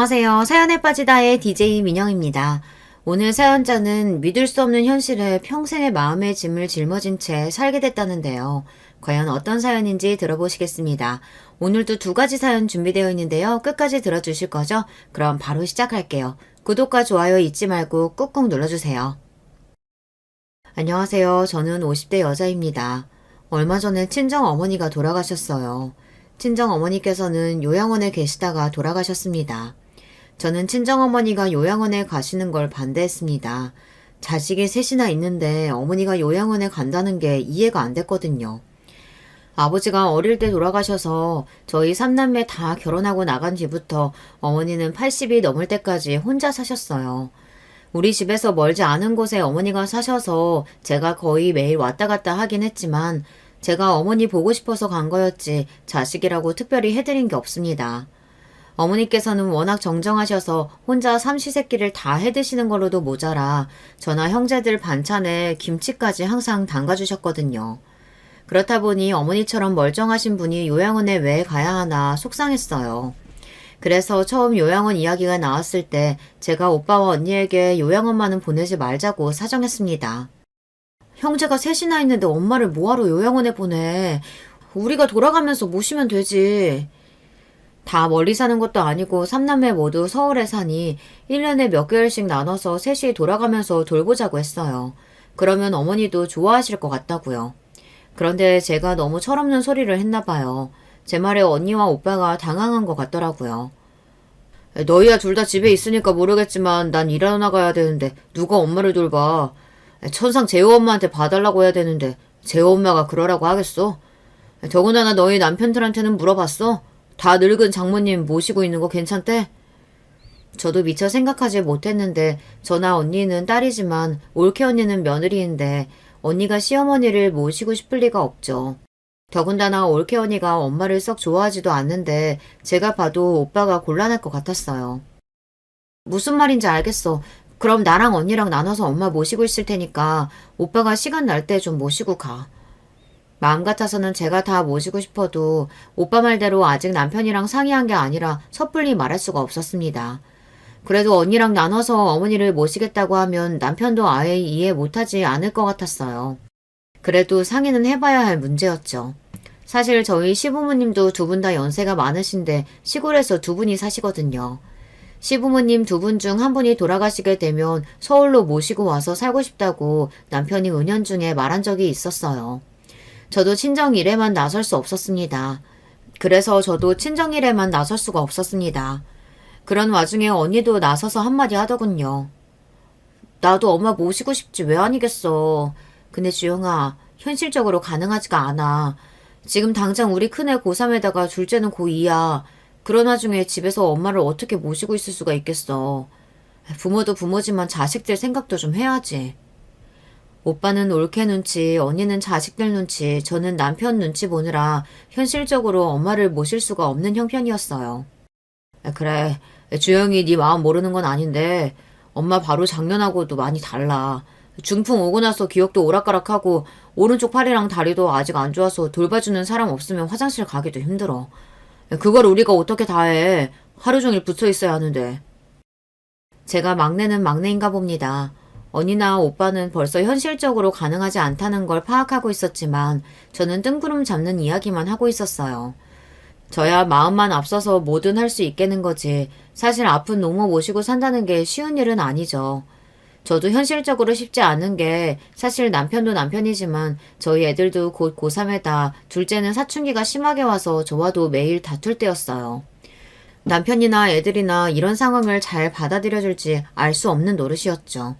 안녕하세요. 사연에 빠지다의 DJ 민영입니다. 오늘 사연자는 믿을 수 없는 현실에 평생의 마음의 짐을 짊어진 채 살게 됐다는데요. 과연 어떤 사연인지 들어보시겠습니다. 오늘도 두 가지 사연 준비되어 있는데요. 끝까지 들어주실 거죠? 그럼 바로 시작할게요. 구독과 좋아요 잊지 말고 꾹꾹 눌러주세요. 안녕하세요. 저는 50대 여자입니다. 얼마 전에 친정 어머니가 돌아가셨어요. 친정 어머니께서는 요양원에 계시다가 돌아가셨습니다. 저는 친정어머니가 요양원에 가시는 걸 반대했습니다. 자식이 셋이나 있는데 어머니가 요양원에 간다는 게 이해가 안 됐거든요. 아버지가 어릴 때 돌아가셔서 저희 3남매 다 결혼하고 나간 뒤부터 어머니는 80이 넘을 때까지 혼자 사셨어요. 우리 집에서 멀지 않은 곳에 어머니가 사셔서 제가 거의 매일 왔다 갔다 하긴 했지만 제가 어머니 보고 싶어서 간 거였지 자식이라고 특별히 해드린 게 없습니다. 어머니께서는 워낙 정정하셔서 혼자 삼시세끼를 다 해드시는 걸로도 모자라 저나 형제들 반찬에 김치까지 항상 담가주셨거든요. 그렇다 보니 어머니처럼 멀쩡하신 분이 요양원에 왜 가야 하나 속상했어요. 그래서 처음 요양원 이야기가 나왔을 때 제가 오빠와 언니에게 요양원만은 보내지 말자고 사정했습니다. 형제가 셋이나 있는데 엄마를 뭐하러 요양원에 보내. 우리가 돌아가면서 모시면 되지. 다 멀리 사는 것도 아니고 3남매 모두 서울에 사니 1년에 몇 개월씩 나눠서 셋이 돌아가면서 돌보자고 했어요. 그러면 어머니도 좋아하실 것 같다고요. 그런데 제가 너무 철없는 소리를 했나 봐요. 제 말에 언니와 오빠가 당황한 것 같더라고요. 너희야 둘 다 집에 있으니까 모르겠지만 난 일하러 나가야 되는데 누가 엄마를 돌봐. 천상 재호 엄마한테 봐달라고 해야 되는데 재호 엄마가 그러라고 하겠어? 더군다나 너희 남편들한테는 물어봤어? 다 늙은 장모님 모시고 있는 거 괜찮대? 저도 미처 생각하지 못했는데 저나 언니는 딸이지만 올케 언니는 며느리인데 언니가 시어머니를 모시고 싶을 리가 없죠. 더군다나 올케 언니가 엄마를 썩 좋아하지도 않는데 제가 봐도 오빠가 곤란할 것 같았어요. 무슨 말인지 알겠어. 그럼 나랑 언니랑 나눠서 엄마 모시고 있을 테니까 오빠가 시간 날 때 좀 모시고 가. 마음 같아서는 제가 다 모시고 싶어도 오빠 말대로 아직 남편이랑 상의한 게 아니라 섣불리 말할 수가 없었습니다. 그래도 언니랑 나눠서 어머니를 모시겠다고 하면 남편도 아예 이해 못하지 않을 것 같았어요. 그래도 상의는 해봐야 할 문제였죠. 사실 저희 시부모님도 두 분 다 연세가 많으신데 시골에서 두 분이 사시거든요. 시부모님 두 분 중 한 분이 돌아가시게 되면 서울로 모시고 와서 살고 싶다고 남편이 은연중에 말한 적이 있었어요. 저도 친정일에만 나설 수 없었습니다. 그래서 저도 친정일에만 나설 수가 없었습니다. 그런 와중에 언니도 나서서 한마디 하더군요. 나도 엄마 모시고 싶지 왜 아니겠어. 근데 주영아, 현실적으로 가능하지가 않아. 지금 당장 우리 큰애 고3에다가 둘째는 고2야. 그런 와중에 집에서 엄마를 어떻게 모시고 있을 수가 있겠어. 부모도 부모지만 자식들 생각도 좀 해야지. 오빠는 올케 눈치, 언니는 자식들 눈치, 저는 남편 눈치 보느라 현실적으로 엄마를 모실 수가 없는 형편이었어요. 그래, 주영이 네 마음 모르는 건 아닌데 엄마 바로 작년하고도 많이 달라. 중풍 오고 나서 기억도 오락가락하고 오른쪽 팔이랑 다리도 아직 안 좋아서 돌봐주는 사람 없으면 화장실 가기도 힘들어. 그걸 우리가 어떻게 다 해. 하루 종일 붙어 있어야 하는데. 제가 막내는 막내인가 봅니다. 언니나 오빠는 벌써 현실적으로 가능하지 않다는 걸 파악하고 있었지만 저는 뜬구름 잡는 이야기만 하고 있었어요. 저야 마음만 앞서서 뭐든 할 수 있겠는 거지. 사실 아픈 노모 모시고 산다는 게 쉬운 일은 아니죠. 저도 현실적으로 쉽지 않은 게 사실 남편도 남편이지만 저희 애들도 곧 고3에다 둘째는 사춘기가 심하게 와서 저와도 매일 다툴 때였어요. 남편이나 애들이나 이런 상황을 잘 받아들여줄지 알 수 없는 노릇이었죠.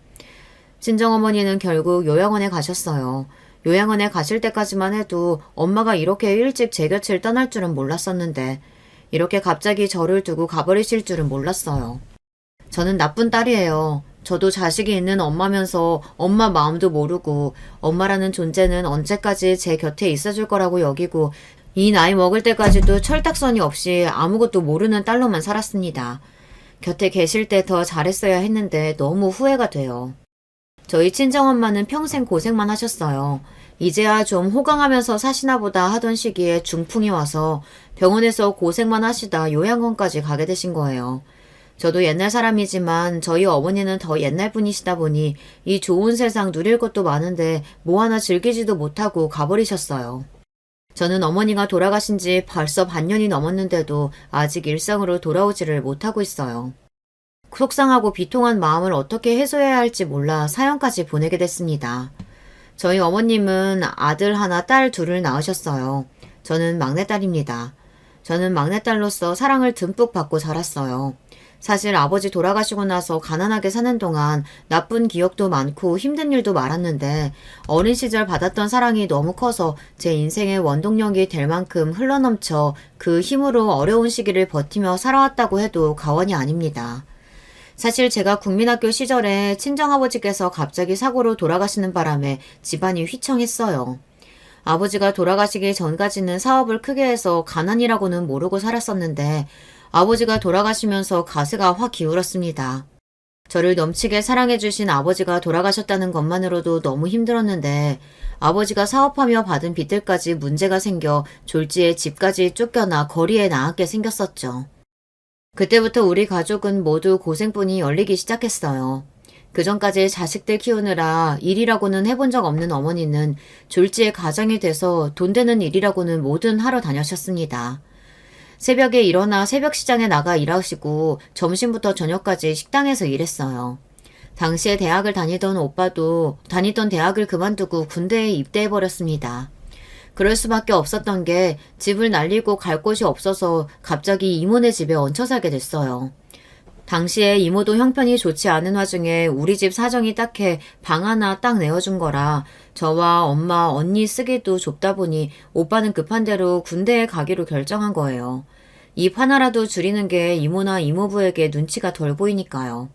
친정어머니는 결국 요양원에 가셨어요. 요양원에 가실 때까지만 해도 엄마가 이렇게 일찍 제 곁을 떠날 줄은 몰랐었는데 이렇게 갑자기 저를 두고 가버리실 줄은 몰랐어요. 저는 나쁜 딸이에요. 저도 자식이 있는 엄마면서 엄마 마음도 모르고 엄마라는 존재는 언제까지 제 곁에 있어줄 거라고 여기고 이 나이 먹을 때까지도 철딱서니 없이 아무것도 모르는 딸로만 살았습니다. 곁에 계실 때 더 잘했어야 했는데 너무 후회가 돼요. 저희 친정엄마는 평생 고생만 하셨어요. 이제야 좀 호강하면서 사시나 보다 하던 시기에 중풍이 와서 병원에서 고생만 하시다 요양원까지 가게 되신 거예요. 저도 옛날 사람이지만 저희 어머니는 더 옛날 분이시다 보니 이 좋은 세상 누릴 것도 많은데 뭐 하나 즐기지도 못하고 가버리셨어요. 저는 어머니가 돌아가신 지 벌써 반년이 넘었는데도 아직 일상으로 돌아오지를 못하고 있어요. 속상하고 비통한 마음을 어떻게 해소해야 할지 몰라 사연까지 보내게 됐습니다. 저희 어머님은 아들 하나, 딸 둘을 낳으셨어요. 저는 막내딸입니다. 저는 막내딸로서 사랑을 듬뿍 받고 자랐어요. 사실 아버지 돌아가시고 나서 가난하게 사는 동안 나쁜 기억도 많고 힘든 일도 많았는데 어린 시절 받았던 사랑이 너무 커서 제 인생의 원동력이 될 만큼 흘러넘쳐 그 힘으로 어려운 시기를 버티며 살아왔다고 해도 과언이 아닙니다. 사실 제가 국민학교 시절에 친정아버지께서 갑자기 사고로 돌아가시는 바람에 집안이 휘청했어요. 아버지가 돌아가시기 전까지는 사업을 크게 해서 가난이라고는 모르고 살았었는데 아버지가 돌아가시면서 가세가 확 기울었습니다. 저를 넘치게 사랑해주신 아버지가 돌아가셨다는 것만으로도 너무 힘들었는데 아버지가 사업하며 받은 빚들까지 문제가 생겨 졸지에 집까지 쫓겨나 거리에 나앉게 생겼었죠. 그때부터 우리 가족은 모두 고생뿐이 열리기 시작했어요. 그전까지 자식들 키우느라 일이라고는 해본 적 없는 어머니는 졸지에 가장이 돼서 돈 되는 일이라고는 뭐든 하러 다녀셨습니다. 새벽에 일어나 새벽 시장에 나가 일하시고 점심부터 저녁까지 식당에서 일했어요. 당시에 대학을 다니던 오빠도 다니던 대학을 그만두고 군대에 입대해버렸습니다. 그럴 수밖에 없었던 게 집을 날리고 갈 곳이 없어서 갑자기 이모네 집에 얹혀 살게 됐어요. 당시에 이모도 형편이 좋지 않은 와중에 우리 집 사정이 딱해 방 하나 딱 내어준 거라 저와 엄마, 언니 쓰기도 좁다 보니 오빠는 급한 대로 군대에 가기로 결정한 거예요. 입 하나라도 줄이는 게 이모나 이모부에게 눈치가 덜 보이니까요.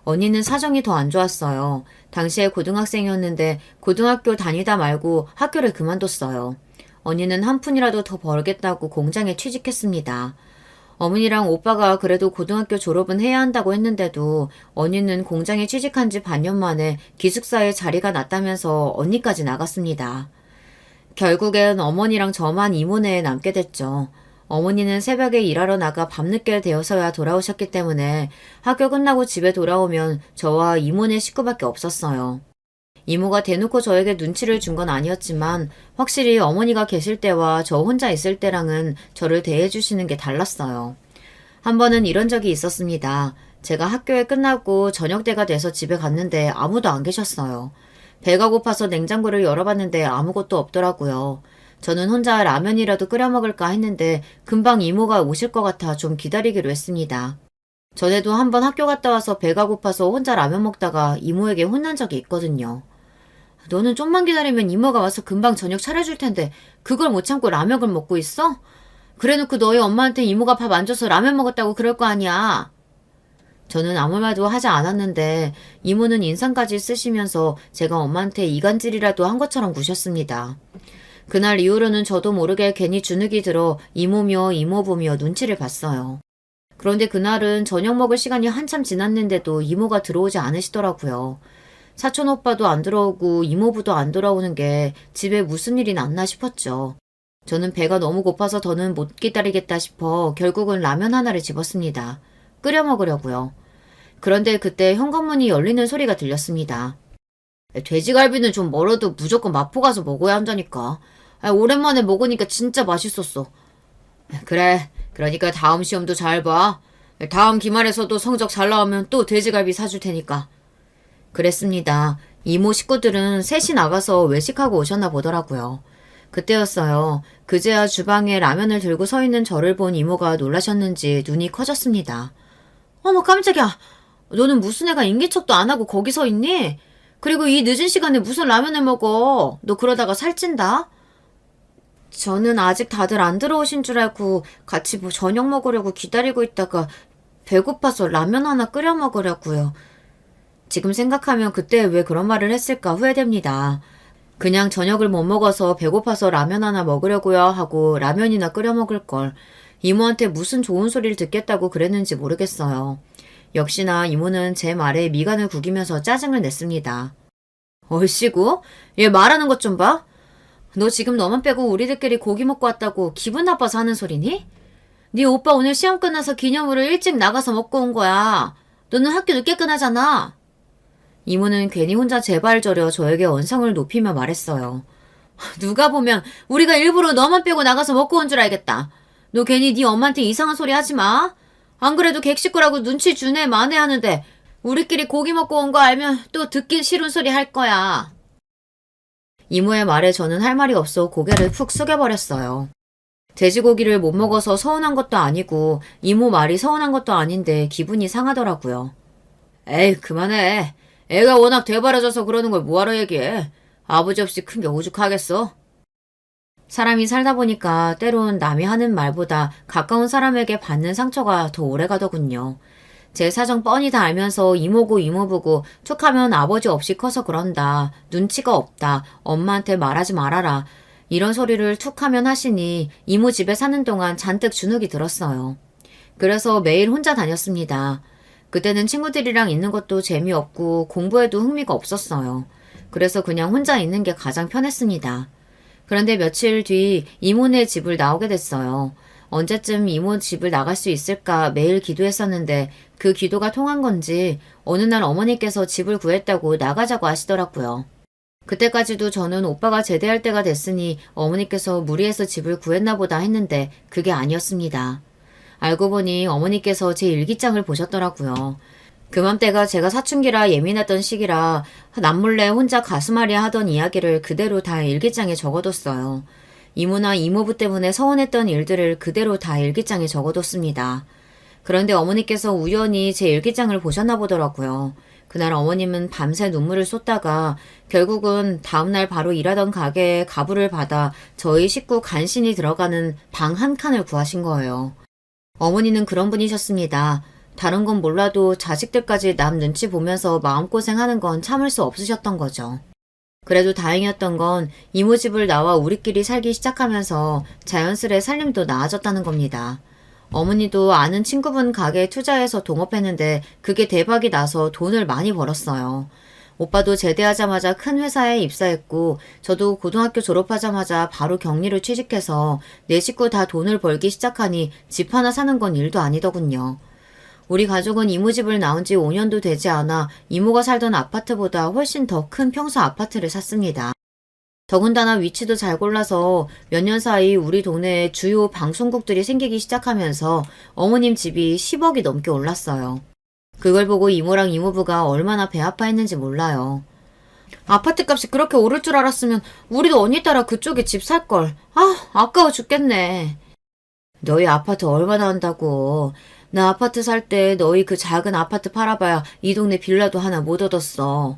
언니는 사정이 더 안 좋았어요. 당시에 고등학생이었는데 고등학교 다니다 말고 학교를 그만뒀어요. 언니는 한 푼이라도 더 벌겠다고 공장에 취직했습니다. 어머니랑 오빠가 그래도 고등학교 졸업은 해야 한다고 했는데도 언니는 공장에 취직한 지 반년 만에 기숙사에 자리가 났다면서 언니까지 나갔습니다. 결국엔 어머니랑 저만 이모네에 남게 됐죠. 어머니는 새벽에 일하러 나가 밤늦게 되어서야 돌아오셨기 때문에 학교 끝나고 집에 돌아오면 저와 이모네 식구밖에 없었어요. 이모가 대놓고 저에게 눈치를 준 건 아니었지만 확실히 어머니가 계실 때와 저 혼자 있을 때랑은 저를 대해주시는 게 달랐어요. 한 번은 이런 적이 있었습니다. 제가 학교에 끝나고 저녁 때가 돼서 집에 갔는데 아무도 안 계셨어요. 배가 고파서 냉장고를 열어봤는데 아무것도 없더라고요. 저는 혼자 라면이라도 끓여 먹을까 했는데 금방 이모가 오실 것 같아 좀 기다리기로 했습니다. 전에도 한번 학교 갔다 와서 배가 고파서 혼자 라면 먹다가 이모에게 혼난 적이 있거든요. 너는 좀만 기다리면 이모가 와서 금방 저녁 차려줄 텐데 그걸 못 참고 라면을 먹고 있어? 그래놓고 너희 엄마한테 이모가 밥 안 줘서 라면 먹었다고 그럴 거 아니야. 저는 아무 말도 하지 않았는데 이모는 인상까지 쓰시면서 제가 엄마한테 이간질이라도 한 것처럼 구셨습니다. 그날 이후로는 저도 모르게 괜히 주눅이 들어 이모며 이모부며 눈치를 봤어요. 그런데 그날은 저녁 먹을 시간이 한참 지났는데도 이모가 들어오지 않으시더라고요. 사촌 오빠도 안 들어오고 이모부도 안 돌아오는 게 집에 무슨 일이 났나 싶었죠. 저는 배가 너무 고파서 더는 못 기다리겠다 싶어 결국은 라면 하나를 집었습니다. 끓여 먹으려고요. 그런데 그때 현관문이 열리는 소리가 들렸습니다. 돼지갈비는 좀 멀어도 무조건 마포 가서 먹어야 한다니까. 오랜만에 먹으니까 진짜 맛있었어. 그래, 그러니까 다음 시험도 잘 봐. 다음 기말에서도 성적 잘 나오면 또 돼지갈비 사줄 테니까. 그랬습니다. 이모 식구들은 셋이 나가서 외식하고 오셨나 보더라고요. 그때였어요. 그제야 주방에 라면을 들고 서 있는 저를 본 이모가 놀라셨는지 눈이 커졌습니다. 어머 깜짝이야. 너는 무슨 애가 인기척도 안 하고 거기 서 있니? 그리고 이 늦은 시간에 무슨 라면을 먹어. 너 그러다가 살찐다. 저는 아직 다들 안 들어오신 줄 알고 같이 저녁 먹으려고 기다리고 있다가 배고파서 라면 하나 끓여 먹으려고요. 지금 생각하면 그때 왜 그런 말을 했을까 후회됩니다. 그냥 저녁을 못 먹어서 배고파서 라면 하나 먹으려고요 하고 라면이나 끓여 먹을 걸. 이모한테 무슨 좋은 소리를 듣겠다고 그랬는지 모르겠어요. 역시나 이모는 제 말에 미간을 구기면서 짜증을 냈습니다. 얼씨구? 얘 말하는 것 좀 봐. 너 지금 너만 빼고 우리들끼리 고기 먹고 왔다고 기분 나빠서 하는 소리니? 네 오빠 오늘 시험 끝나서 기념으로 일찍 나가서 먹고 온 거야. 너는 학교 늦게 끝나잖아. 이모는 괜히 혼자 제발 저려 저에게 언성을 높이며 말했어요. 누가 보면 우리가 일부러 너만 빼고 나가서 먹고 온 줄 알겠다. 너 괜히 네 엄마한테 이상한 소리 하지 마. 안 그래도 객식구라고 눈치 주네 마네 하는데 우리끼리 고기 먹고 온 거 알면 또 듣기 싫은 소리 할 거야. 이모의 말에 저는 할 말이 없어 고개를 푹 숙여버렸어요. 돼지고기를 못 먹어서 서운한 것도 아니고 이모 말이 서운한 것도 아닌데 기분이 상하더라고요. 에이 그만해. 애가 워낙 돼버려져서 그러는 걸 뭐하러 얘기해. 아버지 없이 큰 게 오죽하겠어? 사람이 살다 보니까 때론 남이 하는 말보다 가까운 사람에게 받는 상처가 더 오래가더군요. 제 사정 뻔히 다 알면서 이모고 이모부고 툭하면 아버지 없이 커서 그런다. 눈치가 없다. 엄마한테 말하지 말아라. 이런 소리를 툭하면 하시니 이모 집에 사는 동안 잔뜩 주눅이 들었어요. 그래서 매일 혼자 다녔습니다. 그때는 친구들이랑 있는 것도 재미없고 공부에도 흥미가 없었어요. 그래서 그냥 혼자 있는 게 가장 편했습니다. 그런데 며칠 뒤 이모네 집을 나오게 됐어요. 언제쯤 이모 집을 나갈 수 있을까 매일 기도했었는데 그 기도가 통한 건지 어느 날 어머니께서 집을 구했다고 나가자고 하시더라고요. 그때까지도 저는 오빠가 제대할 때가 됐으니 어머니께서 무리해서 집을 구했나 보다 했는데 그게 아니었습니다. 알고 보니 어머니께서 제 일기장을 보셨더라고요. 그맘때가 제가 사춘기라 예민했던 시기라 남몰래 혼자 가슴앓이 하던 이야기를 그대로 다 일기장에 적어뒀어요. 이모나 이모부 때문에 서운했던 일들을 그대로 다 일기장에 적어뒀습니다. 그런데 어머니께서 우연히 제 일기장을 보셨나 보더라고요. 그날 어머님은 밤새 눈물을 쏟다가 결국은 다음날 바로 일하던 가게에 가부를 받아 저희 식구 간신히 들어가는 방 한 칸을 구하신 거예요. 어머니는 그런 분이셨습니다. 다른 건 몰라도 자식들까지 남 눈치 보면서 마음고생하는 건 참을 수 없으셨던 거죠. 그래도 다행이었던 건 이모 집을 나와 우리끼리 살기 시작하면서 자연스레 살림도 나아졌다는 겁니다. 어머니도 아는 친구분 가게에 투자해서 동업했는데 그게 대박이 나서 돈을 많이 벌었어요. 오빠도 제대하자마자 큰 회사에 입사했고 저도 고등학교 졸업하자마자 바로 격리로 취직해서 내 식구 다 돈을 벌기 시작하니 집 하나 사는 건 일도 아니더군요. 우리 가족은 이모 집을 나온 지 5년도 되지 않아 이모가 살던 아파트보다 훨씬 더 큰 평수 아파트를 샀습니다. 더군다나 위치도 잘 골라서 몇 년 사이 우리 동네에 주요 방송국들이 생기기 시작하면서 어머님 집이 10억이 넘게 올랐어요. 그걸 보고 이모랑 이모부가 얼마나 배 아파했는지 몰라요. 아파트 값이 그렇게 오를 줄 알았으면 우리도 언니 따라 그쪽에 집 살걸. 아까워 죽겠네. 너희 아파트 얼마나 한다고. 나 아파트 살 때 너희 그 작은 아파트 팔아봐야 이 동네 빌라도 하나 못 얻었어.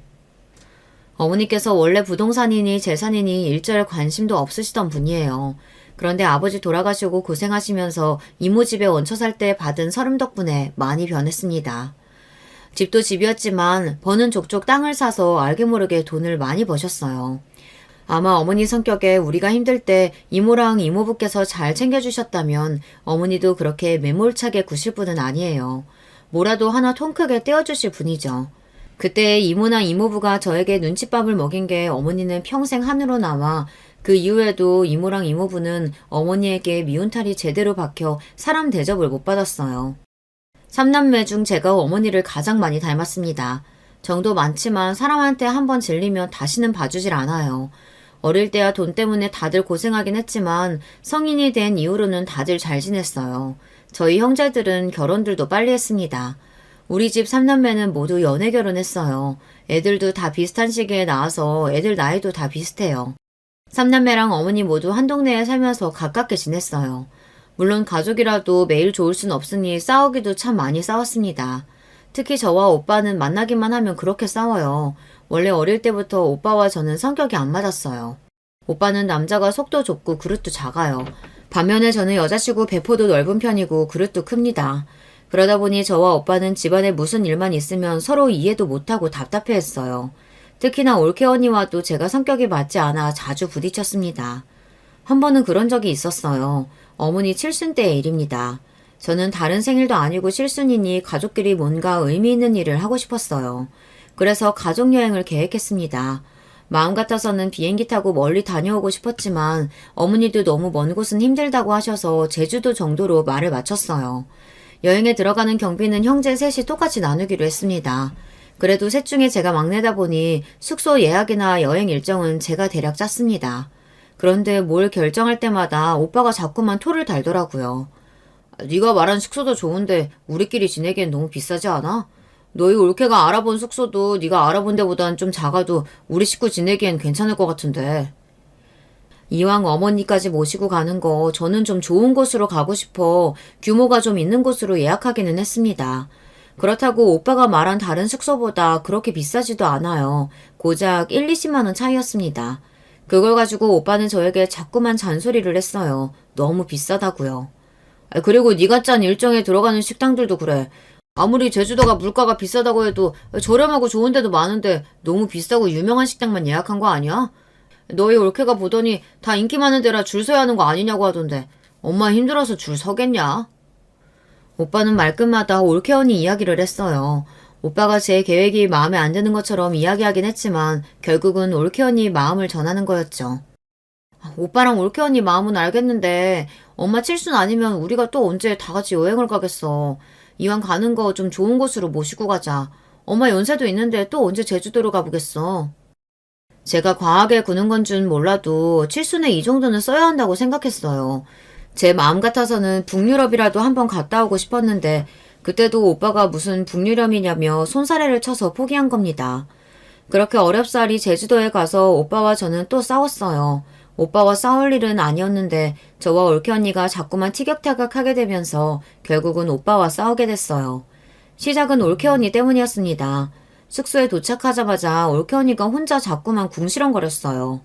어머니께서 원래 부동산이니 재산이니 일절 관심도 없으시던 분이에요. 그런데 아버지 돌아가시고 고생하시면서 이모 집에 얹혀 살 때 받은 서름 덕분에 많이 변했습니다. 집도 집이었지만 버는 족족 땅을 사서 알게 모르게 돈을 많이 버셨어요. 아마 어머니 성격에 우리가 힘들 때 이모랑 이모부께서 잘 챙겨주셨다면 어머니도 그렇게 매몰차게 구실 분은 아니에요. 뭐라도 하나 통 크게 떼어주실 분이죠. 그때 이모나 이모부가 저에게 눈칫밥을 먹인 게 어머니는 평생 한으로 남아 그 이후에도 이모랑 이모부는 어머니에게 미운탈이 제대로 박혀 사람 대접을 못 받았어요. 삼남매 중 제가 어머니를 가장 많이 닮았습니다. 정도 많지만 사람한테 한번 질리면 다시는 봐주질 않아요. 어릴 때야 돈 때문에 다들 고생하긴 했지만 성인이 된 이후로는 다들 잘 지냈어요. 저희 형제들은 결혼들도 빨리 했습니다. 우리 집 삼남매는 모두 연애 결혼했어요. 애들도 다 비슷한 시기에 낳아서 애들 나이도 다 비슷해요. 삼남매랑 어머니 모두 한 동네에 살면서 가깝게 지냈어요. 물론 가족이라도 매일 좋을 순 없으니 싸우기도 참 많이 싸웠습니다. 특히 저와 오빠는 만나기만 하면 그렇게 싸워요. 원래 어릴 때부터 오빠와 저는 성격이 안 맞았어요. 오빠는 남자가 속도 좁고 그릇도 작아요. 반면에 저는 여자치고 배포도 넓은 편이고 그릇도 큽니다. 그러다 보니 저와 오빠는 집안에 무슨 일만 있으면 서로 이해도 못하고 답답해했어요. 특히나 올케 언니와도 제가 성격이 맞지 않아 자주 부딪혔습니다. 한 번은 그런 적이 있었어요. 어머니 칠순 때의 일입니다. 저는 다른 생일도 아니고 칠순이니 가족끼리 뭔가 의미 있는 일을 하고 싶었어요. 그래서 가족여행을 계획했습니다. 마음 같아서는 비행기 타고 멀리 다녀오고 싶었지만 어머니도 너무 먼 곳은 힘들다고 하셔서 제주도 정도로 말을 마쳤어요. 여행에 들어가는 경비는 형제 셋이 똑같이 나누기로 했습니다. 그래도 셋 중에 제가 막내다 보니 숙소 예약이나 여행 일정은 제가 대략 짰습니다. 그런데 뭘 결정할 때마다 오빠가 자꾸만 토를 달더라고요. 네가 말한 숙소도 좋은데 우리끼리 지내기엔 너무 비싸지 않아? 너희 올케가 알아본 숙소도 네가 알아본 데보단 좀 작아도 우리 식구 지내기엔 괜찮을 것 같은데. 이왕 어머니까지 모시고 가는 거 저는 좀 좋은 곳으로 가고 싶어 규모가 좀 있는 곳으로 예약하기는 했습니다. 그렇다고 오빠가 말한 다른 숙소보다 그렇게 비싸지도 않아요. 고작 1, 20만 원 차이였습니다. 그걸 가지고 오빠는 저에게 자꾸만 잔소리를 했어요. 너무 비싸다고요. 그리고 네가 짠 일정에 들어가는 식당들도 그래. 아무리 제주도가 물가가 비싸다고 해도 저렴하고 좋은 데도 많은데 너무 비싸고 유명한 식당만 예약한 거 아니야? 너희 올케가 보더니 다 인기 많은 데라 줄 서야 하는 거 아니냐고 하던데 엄마 힘들어서 줄 서겠냐? 오빠는 말끝마다 올케 언니 이야기를 했어요. 오빠가 제 계획이 마음에 안 드는 것처럼 이야기하긴 했지만 결국은 올케 언니 마음을 전하는 거였죠. 오빠랑 올케 언니 마음은 알겠는데 엄마 칠순 아니면 우리가 또 언제 다 같이 여행을 가겠어. 이왕 가는 거 좀 좋은 곳으로 모시고 가자. 엄마 연세도 있는데 또 언제 제주도로 가보겠어. 제가 과하게 구는 건 줄 몰라도 칠순에 이 정도는 써야 한다고 생각했어요. 제 마음 같아서는 북유럽이라도 한번 갔다 오고 싶었는데 그때도 오빠가 무슨 북유럽이냐며 손사래를 쳐서 포기한 겁니다. 그렇게 어렵사리 제주도에 가서 오빠와 저는 또 싸웠어요. 오빠와 싸울 일은 아니었는데 저와 올케 언니가 자꾸만 티격태격하게 되면서 결국은 오빠와 싸우게 됐어요. 시작은 올케 언니 때문이었습니다. 숙소에 도착하자마자 올케 언니가 혼자 자꾸만 궁시렁거렸어요.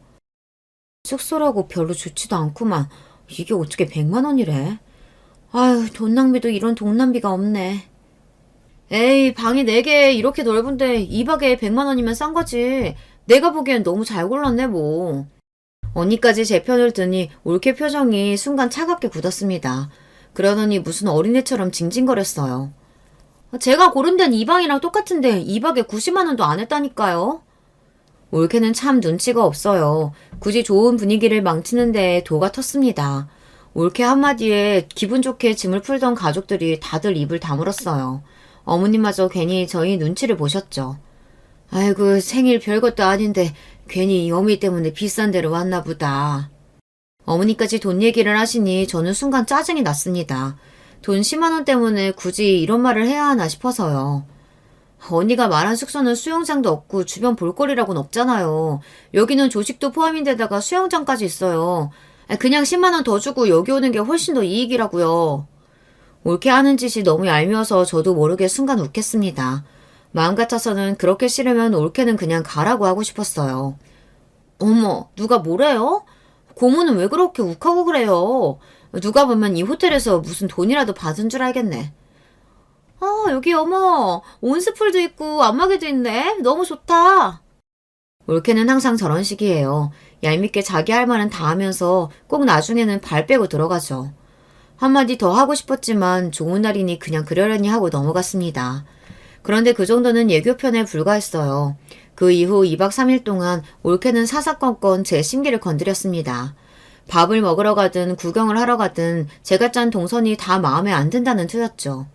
숙소라고 별로 좋지도 않구만. 이게 어떻게 100만 원이래? 아유, 돈 낭비도 이런 돈 낭비가 없네. 에이, 방이 4개 이렇게 넓은데 2박에 100만 원이면 싼 거지. 내가 보기엔 너무 잘 골랐네 뭐. 언니까지 제 편을 드니 올케 표정이 순간 차갑게 굳었습니다. 그러더니 무슨 어린애처럼 징징거렸어요. 제가 고른 데는 이 방이랑 똑같은데 2박에 90만 원도 안 했다니까요. 올케는 참 눈치가 없어요. 굳이 좋은 분위기를 망치는 데에 도가 텄습니다. 올케 한마디에 기분 좋게 짐을 풀던 가족들이 다들 입을 다물었어요. 어머님마저 괜히 저희 눈치를 보셨죠. 아이고 생일 별것도 아닌데 괜히 어미 때문에 비싼 데로 왔나 보다. 어머니까지 돈 얘기를 하시니 저는 순간 짜증이 났습니다. 돈 10만 원 때문에 굳이 이런 말을 해야 하나 싶어서요. 언니가 말한 숙소는 수영장도 없고 주변 볼거리라고는 없잖아요. 여기는 조식도 포함인데다가 수영장까지 있어요. 그냥 10만 원 더 주고 여기 오는 게 훨씬 더 이익이라고요. 올케 하는 짓이 너무 얄미워서 저도 모르게 순간 욱했습니다. 마음 같아서는 그렇게 싫으면 올케는 그냥 가라고 하고 싶었어요. 어머, 누가 뭐래요? 고모는 왜 그렇게 욱하고 그래요? 누가 보면 이 호텔에서 무슨 돈이라도 받은 줄 알겠네. 여기 어머, 온스풀도 있고 안마기도 있네. 너무 좋다. 올케는 항상 저런 식이에요. 얄밉게 자기 할 말은 다 하면서 꼭 나중에는 발 빼고 들어가죠. 한마디 더 하고 싶었지만 좋은 날이니 그냥 그러려니 하고 넘어갔습니다. 그런데 그 정도는 예교편에 불과했어요. 그 이후 2박 3일 동안 올케는 사사건건 제 심기를 건드렸습니다. 밥을 먹으러 가든 구경을 하러 가든 제가 짠 동선이 다 마음에 안 든다는 투였죠.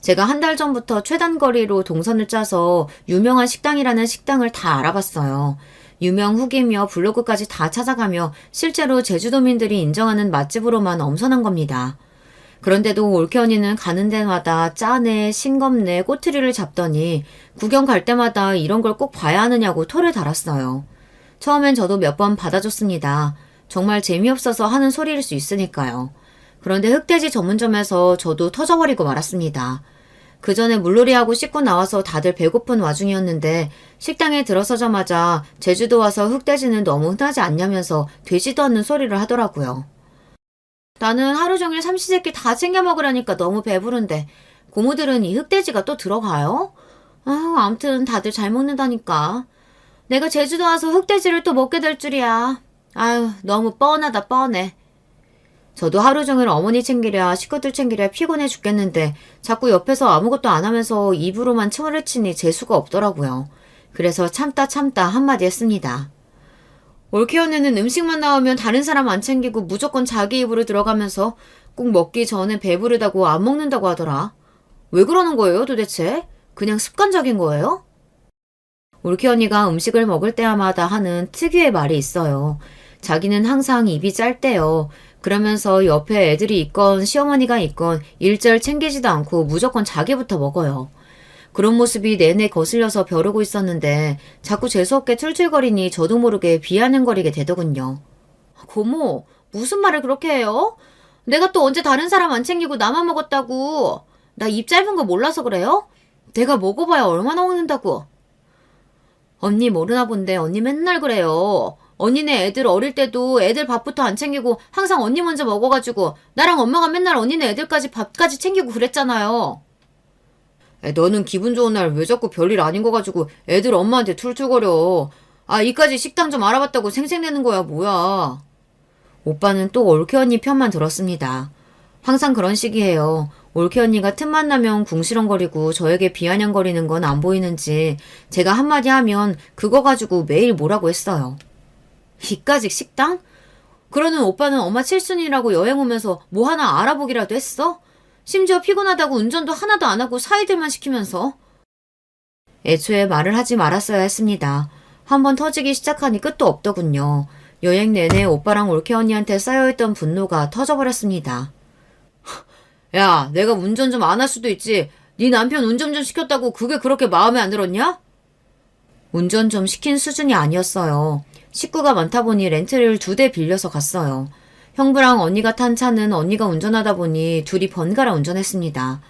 제가 한 달 전부터 최단거리로 동선을 짜서 유명한 식당이라는 식당을 다 알아봤어요. 유명 후기며 블로그까지 다 찾아가며 실제로 제주도민들이 인정하는 맛집으로만 엄선한 겁니다. 그런데도 올케 언니는 가는 데마다 짜네, 싱겁네, 꼬투리를 잡더니 구경 갈 때마다 이런 걸 꼭 봐야 하느냐고 토를 달았어요. 처음엔 저도 몇 번 받아줬습니다. 정말 재미없어서 하는 소리일 수 있으니까요. 그런데 흑돼지 전문점에서 저도 터져버리고 말았습니다. 그 전에 물놀이하고 씻고 나와서 다들 배고픈 와중이었는데 식당에 들어서자마자 제주도 와서 흑돼지는 너무 흔하지 않냐면서 되지도 않는 소리를 하더라고요. 나는 하루 종일 삼시세끼 다 챙겨 먹으라니까 너무 배부른데 고모들은 이 흑돼지가 또 들어가요? 아무튼 다들 잘 먹는다니까. 내가 제주도 와서 흑돼지를 또 먹게 될 줄이야. 아유, 너무 뻔하다 뻔해. 저도 하루 종일 어머니 챙기랴 식구들 챙기랴 피곤해 죽겠는데 자꾸 옆에서 아무것도 안 하면서 입으로만 침을 치니 재수가 없더라고요. 그래서 참다 한마디 했습니다. 올케 언니는 음식만 나오면 다른 사람 안 챙기고 무조건 자기 입으로 들어가면서 꼭 먹기 전에 배부르다고 안 먹는다고 하더라. 왜 그러는 거예요, 도대체? 그냥 습관적인 거예요? 올케 언니가 음식을 먹을 때마다 하는 특유의 말이 있어요. 자기는 항상 입이 짧대요. 그러면서 옆에 애들이 있건 시어머니가 있건 일절 챙기지도 않고 무조건 자기부터 먹어요. 그런 모습이 내내 거슬려서 벼르고 있었는데 자꾸 재수없게 툴툴거리니 저도 모르게 비아냥거리게 되더군요. 고모, 무슨 말을 그렇게 해요? 내가 또 언제 다른 사람 안 챙기고 나만 먹었다고. 나 입 짧은 거 몰라서 그래요? 내가 먹어봐야 얼마나 먹는다고. 언니 모르나 본데 언니 맨날 그래요. 언니네 애들 어릴 때도 애들 밥부터 안 챙기고 항상 언니 먼저 먹어가지고 나랑 엄마가 맨날 언니네 애들까지 밥까지 챙기고 그랬잖아요. 너는 기분 좋은 날 왜 자꾸 별일 아닌 거 가지고 애들 엄마한테 툴툴거려. 아, 이까지 식당 좀 알아봤다고 생색내는 거야, 뭐야. 오빠는 또 올케 언니 편만 들었습니다. 항상 그런 식이에요. 올케 언니가 틈만 나면 궁시렁거리고 저에게 비아냥거리는 건 안 보이는지 제가 한마디 하면 그거 가지고 매일 뭐라고 했어요. 이까짓 식당? 그러는 오빠는 엄마 칠순이라고 여행 오면서 뭐 하나 알아보기라도 했어? 심지어 피곤하다고 운전도 하나도 안 하고 사이들만 시키면서. 애초에 말을 하지 말았어야 했습니다. 한번 터지기 시작하니 끝도 없더군요. 여행 내내 오빠랑 올케 언니한테 쌓여있던 분노가 터져버렸습니다. 야, 내가 운전 좀 안 할 수도 있지. 네 남편 운전 좀 시켰다고 그게 그렇게 마음에 안 들었냐? 운전 좀 시킨 수준이 아니었어요. 식구가 많다 보니 렌트를 2대 빌려서 갔어요. 형부랑 언니가 탄 차는 언니가 운전하다 보니 둘이 번갈아 운전했습니다.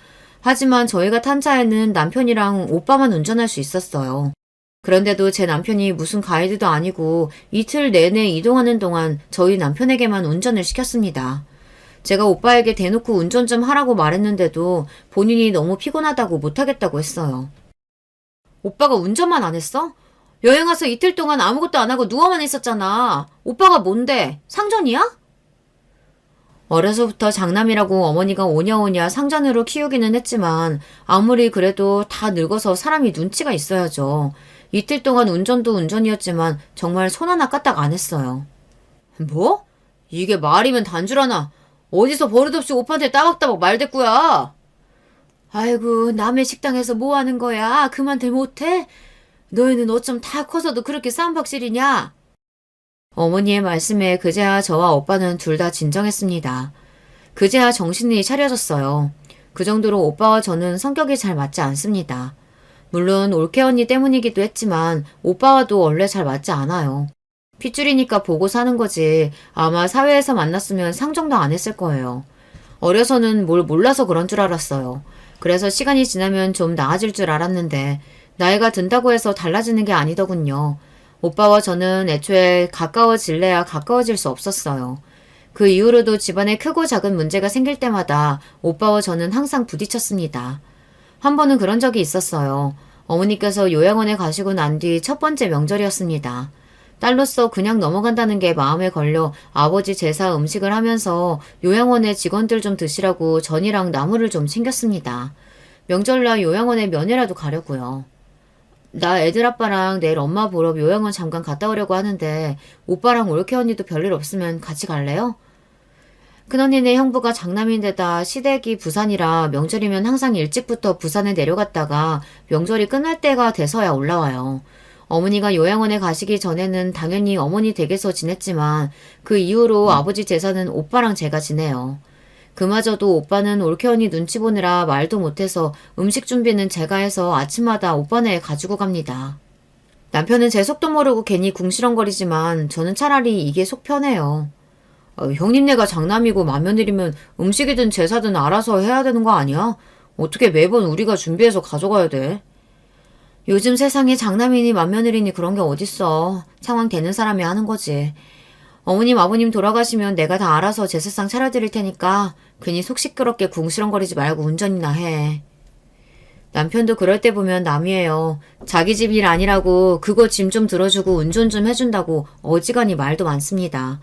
하지만 저희가 탄 차에는 남편이랑 오빠만 운전할 수 있었어요. 그런데도 제 남편이 무슨 가이드도 아니고 이틀 내내 이동하는 동안 저희 남편에게만 운전을 시켰습니다. 제가 오빠에게 대놓고 운전 좀 하라고 말했는데도 본인이 너무 피곤하다고 못하겠다고 했어요. 오빠가 운전만 안 했어? 여행 와서 이틀 동안 아무것도 안 하고 누워만 있었잖아. 오빠가 뭔데? 상전이야? 어려서부터 장남이라고 어머니가 오냐오냐 상전으로 키우기는 했지만 아무리 그래도 다 늙어서 사람이 눈치가 있어야죠. 이틀 동안 운전도 운전이었지만 정말 손 하나 까딱 안 했어요. 뭐? 이게 말이면 단줄하나. 어디서 버릇없이 오빠한테 따박따박 말대꾸야. 아이고, 남의 식당에서 뭐 하는 거야? 그만들 못해? 너희는 어쩜 다 커서도 그렇게 쌈박질이냐? 어머니의 말씀에 그제야 저와 오빠는 둘 다 진정했습니다. 그제야 정신이 차려졌어요. 그 정도로 오빠와 저는 성격이 잘 맞지 않습니다. 물론 올케 언니 때문이기도 했지만 오빠와도 원래 잘 맞지 않아요. 핏줄이니까 보고 사는 거지 아마 사회에서 만났으면 상정도 안 했을 거예요. 어려서는 뭘 몰라서 그런 줄 알았어요. 그래서 시간이 지나면 좀 나아질 줄 알았는데 나이가 든다고 해서 달라지는 게 아니더군요. 오빠와 저는 애초에 가까워질래야 가까워질 수 없었어요. 그 이후로도 집안에 크고 작은 문제가 생길 때마다 오빠와 저는 항상 부딪혔습니다. 한 번은 그런 적이 있었어요. 어머니께서 요양원에 가시고 난 뒤 첫 번째 명절이었습니다. 딸로서 그냥 넘어간다는 게 마음에 걸려 아버지 제사 음식을 하면서 요양원에 직원들 좀 드시라고 전이랑 나물을 좀 챙겼습니다. 명절날 요양원에 면회라도 가려고요. 나 애들 아빠랑 내일 엄마 보러 요양원 잠깐 갔다 오려고 하는데 오빠랑 올케 언니도 별일 없으면 같이 갈래요? 큰언니네 형부가 장남인데다 시댁이 부산이라 명절이면 항상 일찍부터 부산에 내려갔다가 명절이 끝날 때가 돼서야 올라와요. 어머니가 요양원에 가시기 전에는 당연히 어머니 댁에서 지냈지만 그 이후로 아버지 제사는 오빠랑 제가 지내요. 그마저도 오빠는 올케 언니 눈치 보느라 말도 못해서 음식 준비는 제가 해서 아침마다 오빠네 가지고 갑니다. 남편은 제 속도 모르고 괜히 궁시렁거리지만 저는 차라리 이게 속 편해요. 형님네가 장남이고 맏며느리면 음식이든 제사든 알아서 해야 되는 거 아니야? 어떻게 매번 우리가 준비해서 가져가야 돼? 요즘 세상에 장남이니 맏며느리니 그런 게 어딨어. 상황 되는 사람이 하는 거지. 어머님 아버님 돌아가시면 내가 다 알아서 제사상 차려드릴 테니까 괜히 속 시끄럽게 궁시렁거리지 말고 운전이나 해. 남편도 그럴 때 보면 남이에요. 자기 집 일 아니라고 그거 짐 좀 들어주고 운전 좀 해준다고 어지간히 말도 많습니다.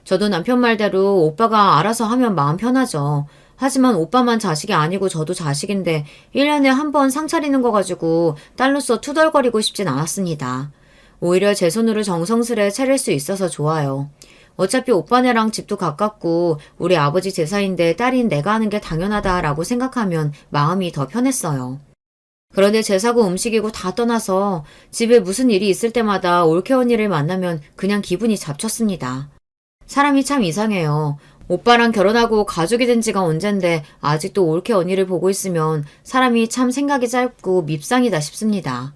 저도 남편 말대로 오빠가 알아서 하면 마음 편하죠. 하지만 오빠만 자식이 아니고 저도 자식인데 1년에 한 번 상 차리는 거 가지고 딸로서 투덜거리고 싶진 않았습니다. 오히려 제 손으로 정성스레 차릴 수 있어서 좋아요. 어차피 오빠네랑 집도 가깝고 우리 아버지 제사인데 딸인 내가 하는 게 당연하다라고 생각하면 마음이 더 편했어요. 그런데 제사고 음식이고 다 떠나서 집에 무슨 일이 있을 때마다 올케 언니를 만나면 그냥 기분이 잡쳤습니다. 사람이 참 이상해요. 오빠랑 결혼하고 가족이 된 지가 언젠데 아직도 올케 언니를 보고 있으면 사람이 참 생각이 짧고 밉상이다 싶습니다.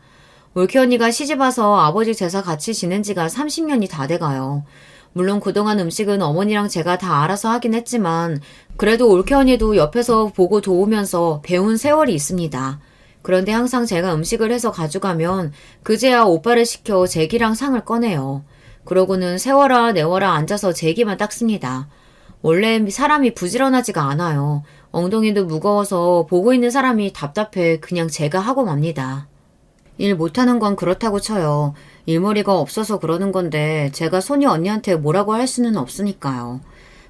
올케 언니가 시집와서 아버지 제사 같이 지낸 지가 30년이 다 돼가요. 물론 그동안 음식은 어머니랑 제가 다 알아서 하긴 했지만 그래도 올케 언니도 옆에서 보고 도우면서 배운 세월이 있습니다. 그런데 항상 제가 음식을 해서 가져가면 그제야 오빠를 시켜 제기랑 상을 꺼내요. 그러고는 세워라 내워라 앉아서 제기만 닦습니다. 원래 사람이 부지런하지가 않아요. 엉덩이도 무거워서 보고 있는 사람이 답답해 그냥 제가 하고 맙니다. 일 못하는 건 그렇다고 쳐요. 일머리가 없어서 그러는 건데 제가 소녀 언니한테 뭐라고 할 수는 없으니까요.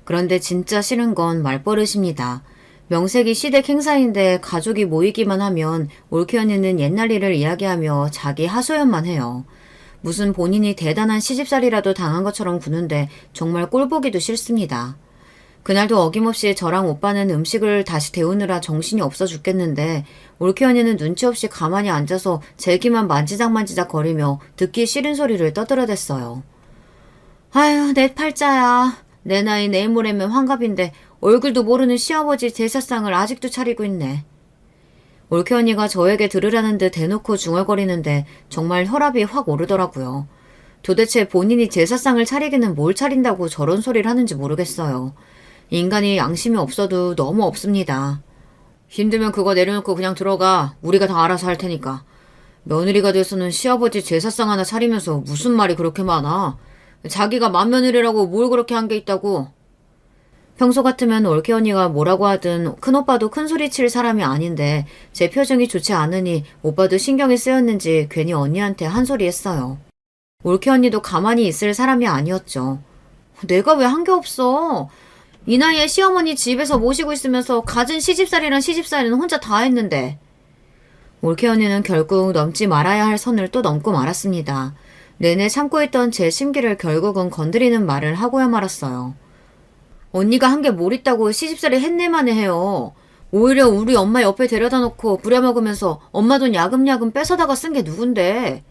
그런데 진짜 싫은 건 말버릇입니다. 명색이 시댁 행사인데 가족이 모이기만 하면 올케 언니는 옛날 일을 이야기하며 자기 하소연만 해요. 무슨 본인이 대단한 시집살이라도 당한 것처럼 구는데 정말 꼴보기도 싫습니다. 그날도 어김없이 저랑 오빠는 음식을 다시 데우느라 정신이 없어 죽겠는데 올케 언니는 눈치 없이 가만히 앉아서 제기만 만지작만지작 거리며 듣기 싫은 소리를 떠들어댔어요. 아유, 내 팔자야. 내 나이 내일 모레면 환갑인데 얼굴도 모르는 시아버지 제사상을 아직도 차리고 있네. 올케 언니가 저에게 들으라는 듯 대놓고 중얼거리는데 정말 혈압이 확 오르더라고요. 도대체 본인이 제사상을 차리기는 뭘 차린다고 저런 소리를 하는지 모르겠어요. 인간이 양심이 없어도 너무 없습니다. 힘들면 그거 내려놓고 그냥 들어가. 우리가 다 알아서 할 테니까. 며느리가 돼서는 시아버지 제사상 하나 차리면서 무슨 말이 그렇게 많아. 자기가 맏며느리라고 뭘 그렇게 한 게 있다고. 평소 같으면 올케 언니가 뭐라고 하든 큰오빠도 큰소리 칠 사람이 아닌데 제 표정이 좋지 않으니 오빠도 신경이 쓰였는지 괜히 언니한테 한 소리 했어요. 올케 언니도 가만히 있을 사람이 아니었죠. 내가 왜 한 게 없어? 이 나이에 시어머니 집에서 모시고 있으면서 갖은 시집살이랑 시집살이는 혼자 다 했는데. 올케 언니는 결국 넘지 말아야 할 선을 또 넘고 말았습니다. 내내 참고 있던 제 심기를 결국은 건드리는 말을 하고야 말았어요. 언니가 한 게 뭘 있다고 시집살이 했네만에 해요. 오히려 우리 엄마 옆에 데려다 놓고 부려먹으면서 엄마 돈 야금야금 뺏어다가 쓴 게 누군데.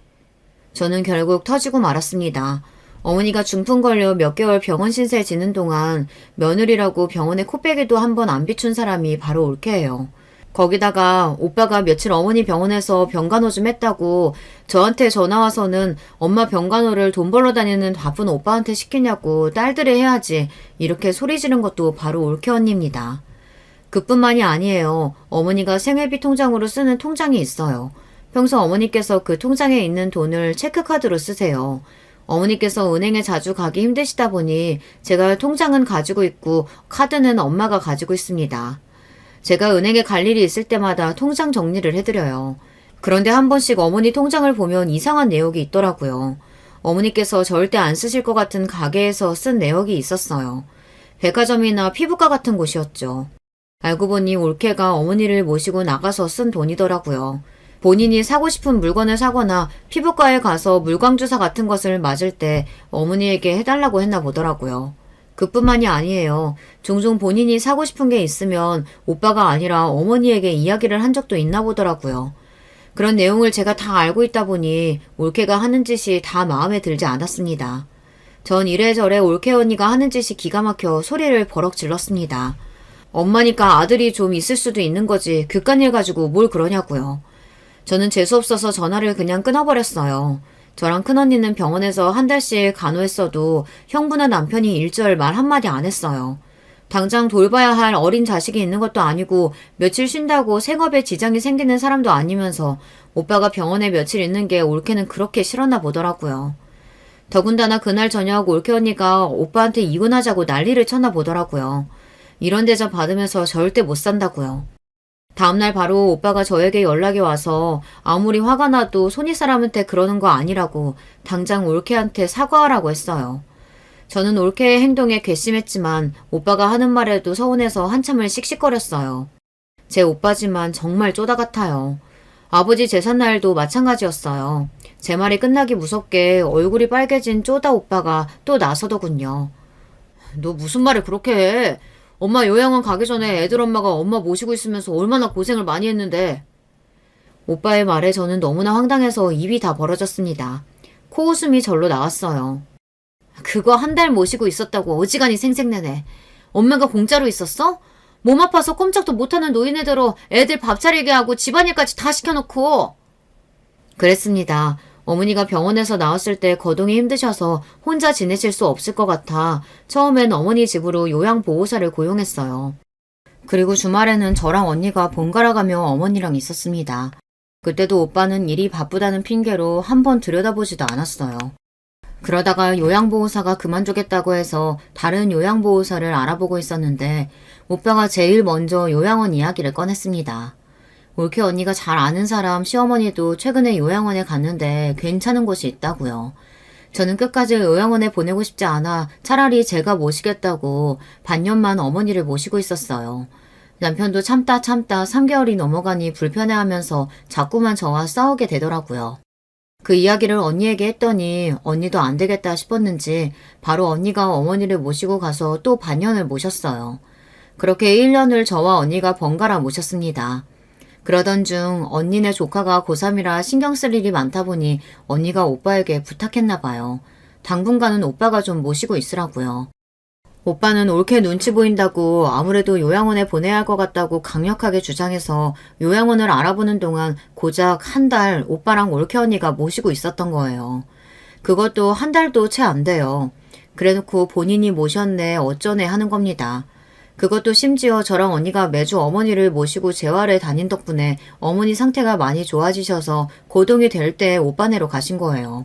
저는 결국 터지고 말았습니다. 어머니가 중풍 걸려 몇 개월 병원 신세 지는 동안 며느리라고 병원에 코빼기도 한 번 안 비춘 사람이 바로 올케예요. 거기다가 오빠가 며칠 어머니 병원에서 병간호 좀 했다고 저한테 전화와서는 엄마 병간호를 돈 벌러 다니는 바쁜 오빠한테 시키냐고 딸들이 해야지 이렇게 소리 지른 것도 바로 올케 언니입니다. 그뿐만이 아니에요. 어머니가 생활비 통장으로 쓰는 통장이 있어요. 평소 어머니께서 그 통장에 있는 돈을 체크카드로 쓰세요. 어머니께서 은행에 자주 가기 힘드시다 보니 제가 통장은 가지고 있고 카드는 엄마가 가지고 있습니다. 제가 은행에 갈 일이 있을 때마다 통장 정리를 해드려요. 그런데 한 번씩 어머니 통장을 보면 이상한 내역이 있더라고요. 어머니께서 절대 안 쓰실 것 같은 가게에서 쓴 내역이 있었어요. 백화점이나 피부과 같은 곳이었죠. 알고 보니 올케가 어머니를 모시고 나가서 쓴 돈이더라고요. 본인이 사고 싶은 물건을 사거나 피부과에 가서 물광주사 같은 것을 맞을 때 어머니에게 해달라고 했나 보더라고요. 그뿐만이 아니에요. 종종 본인이 사고 싶은 게 있으면 오빠가 아니라 어머니에게 이야기를 한 적도 있나 보더라고요. 그런 내용을 제가 다 알고 있다 보니 올케가 하는 짓이 다 마음에 들지 않았습니다. 전 이래저래 올케 언니가 하는 짓이 기가 막혀 소리를 버럭 질렀습니다. 엄마니까 아들이 좀 있을 수도 있는 거지 그깟 일 가지고 뭘 그러냐고요. 저는 재수없어서 전화를 그냥 끊어버렸어요. 저랑 큰언니는 병원에서 한 달씩 간호했어도 형부나 남편이 일절 말 한마디 안 했어요. 당장 돌봐야 할 어린 자식이 있는 것도 아니고 며칠 쉰다고 생업에 지장이 생기는 사람도 아니면서 오빠가 병원에 며칠 있는 게 올케는 그렇게 싫었나 보더라고요. 더군다나 그날 저녁 올케 언니가 오빠한테 이혼하자고 난리를 쳤나 보더라고요. 이런 대접 받으면서 절대 못 산다고요. 다음날 바로 오빠가 저에게 연락이 와서 아무리 화가 나도 손이 사람한테 그러는 거 아니라고 당장 올케한테 사과하라고 했어요. 저는 올케의 행동에 괘씸했지만 오빠가 하는 말에도 서운해서 한참을 씩씩거렸어요. 제 오빠지만 정말 쪼다 같아요. 아버지 제삿날도 마찬가지였어요. 제 말이 끝나기 무섭게 얼굴이 빨개진 쪼다 오빠가 또 나서더군요. 너 무슨 말을 그렇게 해? 엄마 요양원 가기 전에 애들 엄마가 엄마 모시고 있으면서 얼마나 고생을 많이 했는데. 오빠의 말에 저는 너무나 황당해서 입이 다 벌어졌습니다. 코웃음이 절로 나왔어요. 그거 한 달 모시고 있었다고 어지간히 생색내네. 엄마가 공짜로 있었어? 몸 아파서 꼼짝도 못하는 노인네대로 애들 밥 차리게 하고 집안일까지 다 시켜놓고. 그랬습니다. 어머니가 병원에서 나왔을 때 거동이 힘드셔서 혼자 지내실 수 없을 것 같아 처음엔 어머니 집으로 요양보호사를 고용했어요. 그리고 주말에는 저랑 언니가 번갈아 가며 어머니랑 있었습니다. 그때도 오빠는 일이 바쁘다는 핑계로 한 번 들여다보지도 않았어요. 그러다가 요양보호사가 그만두겠다고 해서 다른 요양보호사를 알아보고 있었는데 오빠가 제일 먼저 요양원 이야기를 꺼냈습니다. 올케 언니가 잘 아는 사람 시어머니도 최근에 요양원에 갔는데 괜찮은 곳이 있다고요. 저는 끝까지 요양원에 보내고 싶지 않아 차라리 제가 모시겠다고 반년만 어머니를 모시고 있었어요. 남편도 참다 3개월이 넘어가니 불편해하면서 자꾸만 저와 싸우게 되더라고요. 그 이야기를 언니에게 했더니 언니도 안 되겠다 싶었는지 바로 언니가 어머니를 모시고 가서 또 반년을 모셨어요. 그렇게 1년을 저와 언니가 번갈아 모셨습니다. 그러던 중 언니네 조카가 고3이라 신경 쓸 일이 많다 보니 언니가 오빠에게 부탁했나 봐요. 당분간은 오빠가 좀 모시고 있으라고요. 오빠는 옳게 눈치 보인다고 아무래도 요양원에 보내야 할 것 같다고 강력하게 주장해서 요양원을 알아보는 동안 고작 한 달 오빠랑 옳게 언니가 모시고 있었던 거예요. 그것도 한 달도 채 안 돼요. 그래놓고 본인이 모셨네 어쩌네 하는 겁니다. 그것도 심지어 저랑 언니가 매주 어머니를 모시고 재활에 다닌 덕분에 어머니 상태가 많이 좋아지셔서 고동이 될 때 오빠네로 가신 거예요.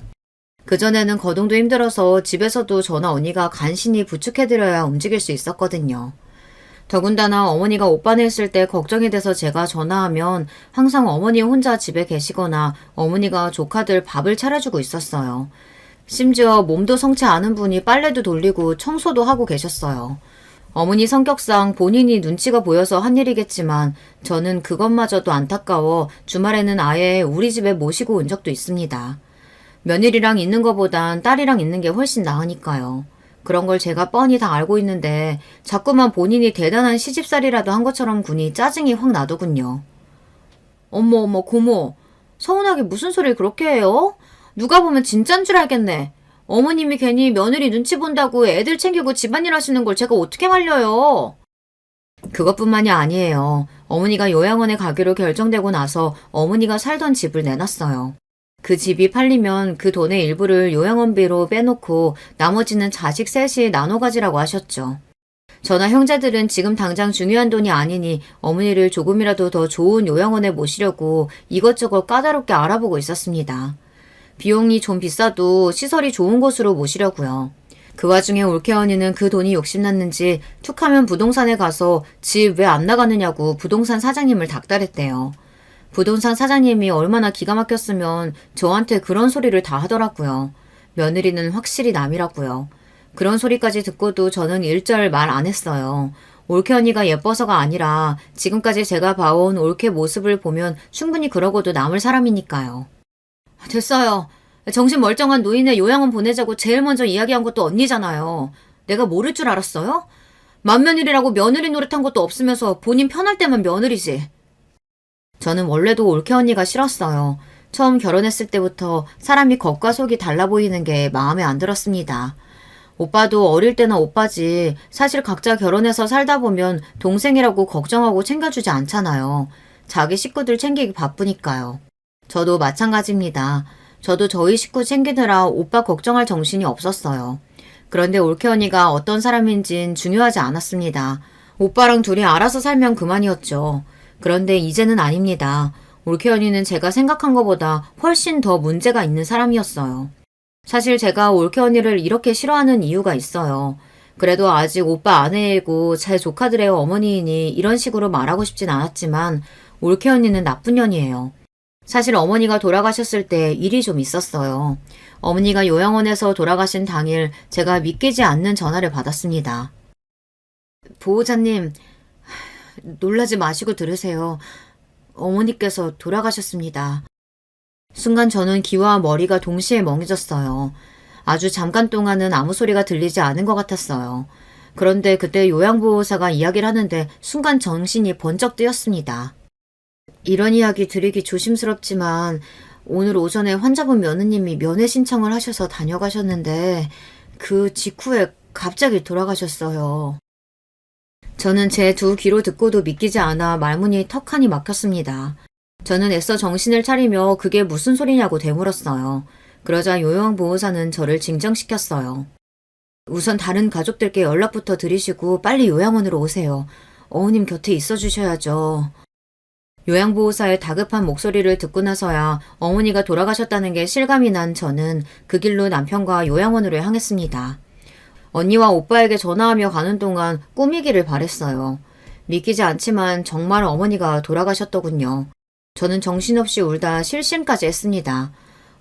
그전에는 거동도 힘들어서 집에서도 저나 언니가 간신히 부축해드려야 움직일 수 있었거든요. 더군다나 어머니가 오빠네 했을 때 걱정이 돼서 제가 전화하면 항상 어머니 혼자 집에 계시거나 어머니가 조카들 밥을 차려주고 있었어요. 심지어 몸도 성치 않은 분이 빨래도 돌리고 청소도 하고 계셨어요. 어머니 성격상 본인이 눈치가 보여서 한 일이겠지만 저는 그것마저도 안타까워 주말에는 아예 우리 집에 모시고 온 적도 있습니다. 며느리랑 있는 것보단 딸이랑 있는 게 훨씬 나으니까요. 그런 걸 제가 뻔히 다 알고 있는데 자꾸만 본인이 대단한 시집살이라도 한 것처럼 구니 짜증이 확 나더군요. 어머 고모, 서운하게 무슨 소리를 그렇게 해요? 누가 보면 진짠 줄 알겠네. 어머님이 괜히 며느리 눈치 본다고 애들 챙기고 집안일 하시는 걸 제가 어떻게 말려요? 그것뿐만이 아니에요. 어머니가 요양원에 가기로 결정되고 나서 어머니가 살던 집을 내놨어요. 그 집이 팔리면 그 돈의 일부를 요양원비로 빼놓고 나머지는 자식 셋이 나눠 가지라고 하셨죠. 저나 형제들은 지금 당장 중요한 돈이 아니니 어머니를 조금이라도 더 좋은 요양원에 모시려고 이것저것 까다롭게 알아보고 있었습니다. 비용이 좀 비싸도 시설이 좋은 곳으로 모시려고요. 그 와중에 올케 언니는 그 돈이 욕심났는지 툭하면 부동산에 가서 집 왜 안 나가느냐고 부동산 사장님을 닥달했대요. 부동산 사장님이 얼마나 기가 막혔으면 저한테 그런 소리를 다 하더라고요. 며느리는 확실히 남이라고요. 그런 소리까지 듣고도 저는 일절 말 안 했어요. 올케 언니가 예뻐서가 아니라 지금까지 제가 봐온 올케 모습을 보면 충분히 그러고도 남을 사람이니까요. 됐어요. 정신 멀쩡한 노인의 요양원 보내자고 제일 먼저 이야기한 것도 언니잖아요. 내가 모를 줄 알았어요? 맏며느리라고 며느리 노릇한 것도 없으면서 본인 편할 때만 며느리지. 저는 원래도 올케 언니가 싫었어요. 처음 결혼했을 때부터 사람이 겉과 속이 달라 보이는 게 마음에 안 들었습니다. 오빠도 어릴 때나 오빠지 사실 각자 결혼해서 살다 보면 동생이라고 걱정하고 챙겨주지 않잖아요. 자기 식구들 챙기기 바쁘니까요. 저도 마찬가지입니다. 저도 저희 식구 챙기느라 오빠 걱정할 정신이 없었어요. 그런데 올케 언니가 어떤 사람인진 중요하지 않았습니다. 오빠랑 둘이 알아서 살면 그만이었죠. 그런데 이제는 아닙니다. 올케 언니는 제가 생각한 것보다 훨씬 더 문제가 있는 사람이었어요. 사실 제가 올케 언니를 이렇게 싫어하는 이유가 있어요. 그래도 아직 오빠 아내이고 제 조카들의 어머니이니 이런 식으로 말하고 싶진 않았지만 올케 언니는 나쁜 년이에요. 사실 어머니가 돌아가셨을 때 일이 좀 있었어요. 어머니가 요양원에서 돌아가신 당일 제가 믿기지 않는 전화를 받았습니다. 보호자님, 놀라지 마시고 들으세요. 어머니께서 돌아가셨습니다. 순간 저는 귀와 머리가 동시에 멍해졌어요. 아주 잠깐 동안은 아무 소리가 들리지 않은 것 같았어요. 그런데 그때 요양보호사가 이야기를 하는데 순간 정신이 번쩍 뜨였습니다. 이런 이야기 드리기 조심스럽지만 오늘 오전에 환자분 며느님이 면회 신청을 하셔서 다녀가셨는데 그 직후에 갑자기 돌아가셨어요. 저는 제 두 귀로 듣고도 믿기지 않아 말문이 턱하니 막혔습니다. 저는 애써 정신을 차리며 그게 무슨 소리냐고 되물었어요. 그러자 요양보호사는 저를 진정시켰어요. 우선 다른 가족들께 연락부터 드리시고 빨리 요양원으로 오세요. 어머님 곁에 있어 주셔야죠. 요양보호사의 다급한 목소리를 듣고 나서야 어머니가 돌아가셨다는 게 실감이 난 저는 그 길로 남편과 요양원으로 향했습니다. 언니와 오빠에게 전화하며 가는 동안 꿈이기를 바랬어요. 믿기지 않지만 정말 어머니가 돌아가셨더군요. 저는 정신없이 울다 실심까지 했습니다.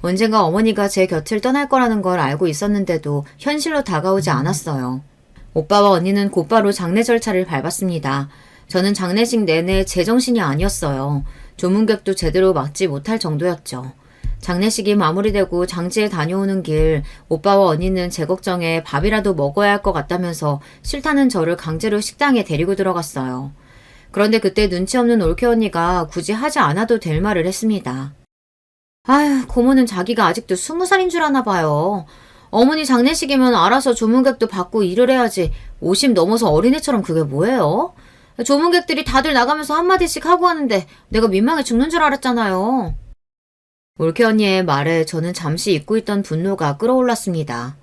언젠가 어머니가 제 곁을 떠날 거라는 걸 알고 있었는데도 현실로 다가오지 않았어요. 오빠와 언니는 곧바로 장례 절차를 밟았습니다. 저는 장례식 내내 제정신이 아니었어요. 조문객도 제대로 맞지 못할 정도였죠. 장례식이 마무리되고 장지에 다녀오는 길 오빠와 언니는 제 걱정에 밥이라도 먹어야 할 것 같다면서 싫다는 저를 강제로 식당에 데리고 들어갔어요. 그런데 그때 눈치 없는 올케 언니가 굳이 하지 않아도 될 말을 했습니다. 아휴, 고모는 자기가 아직도 20살인 줄 아나 봐요. 어머니 장례식이면 알아서 조문객도 받고 일을 해야지 50 넘어서 어린애처럼 그게 뭐예요? 조문객들이 다들 나가면서 한마디씩 하고 하는데 내가 민망해 죽는 줄 알았잖아요. 올케 언니의 말에 저는 잠시 잊고 있던 분노가 끌어올랐습니다.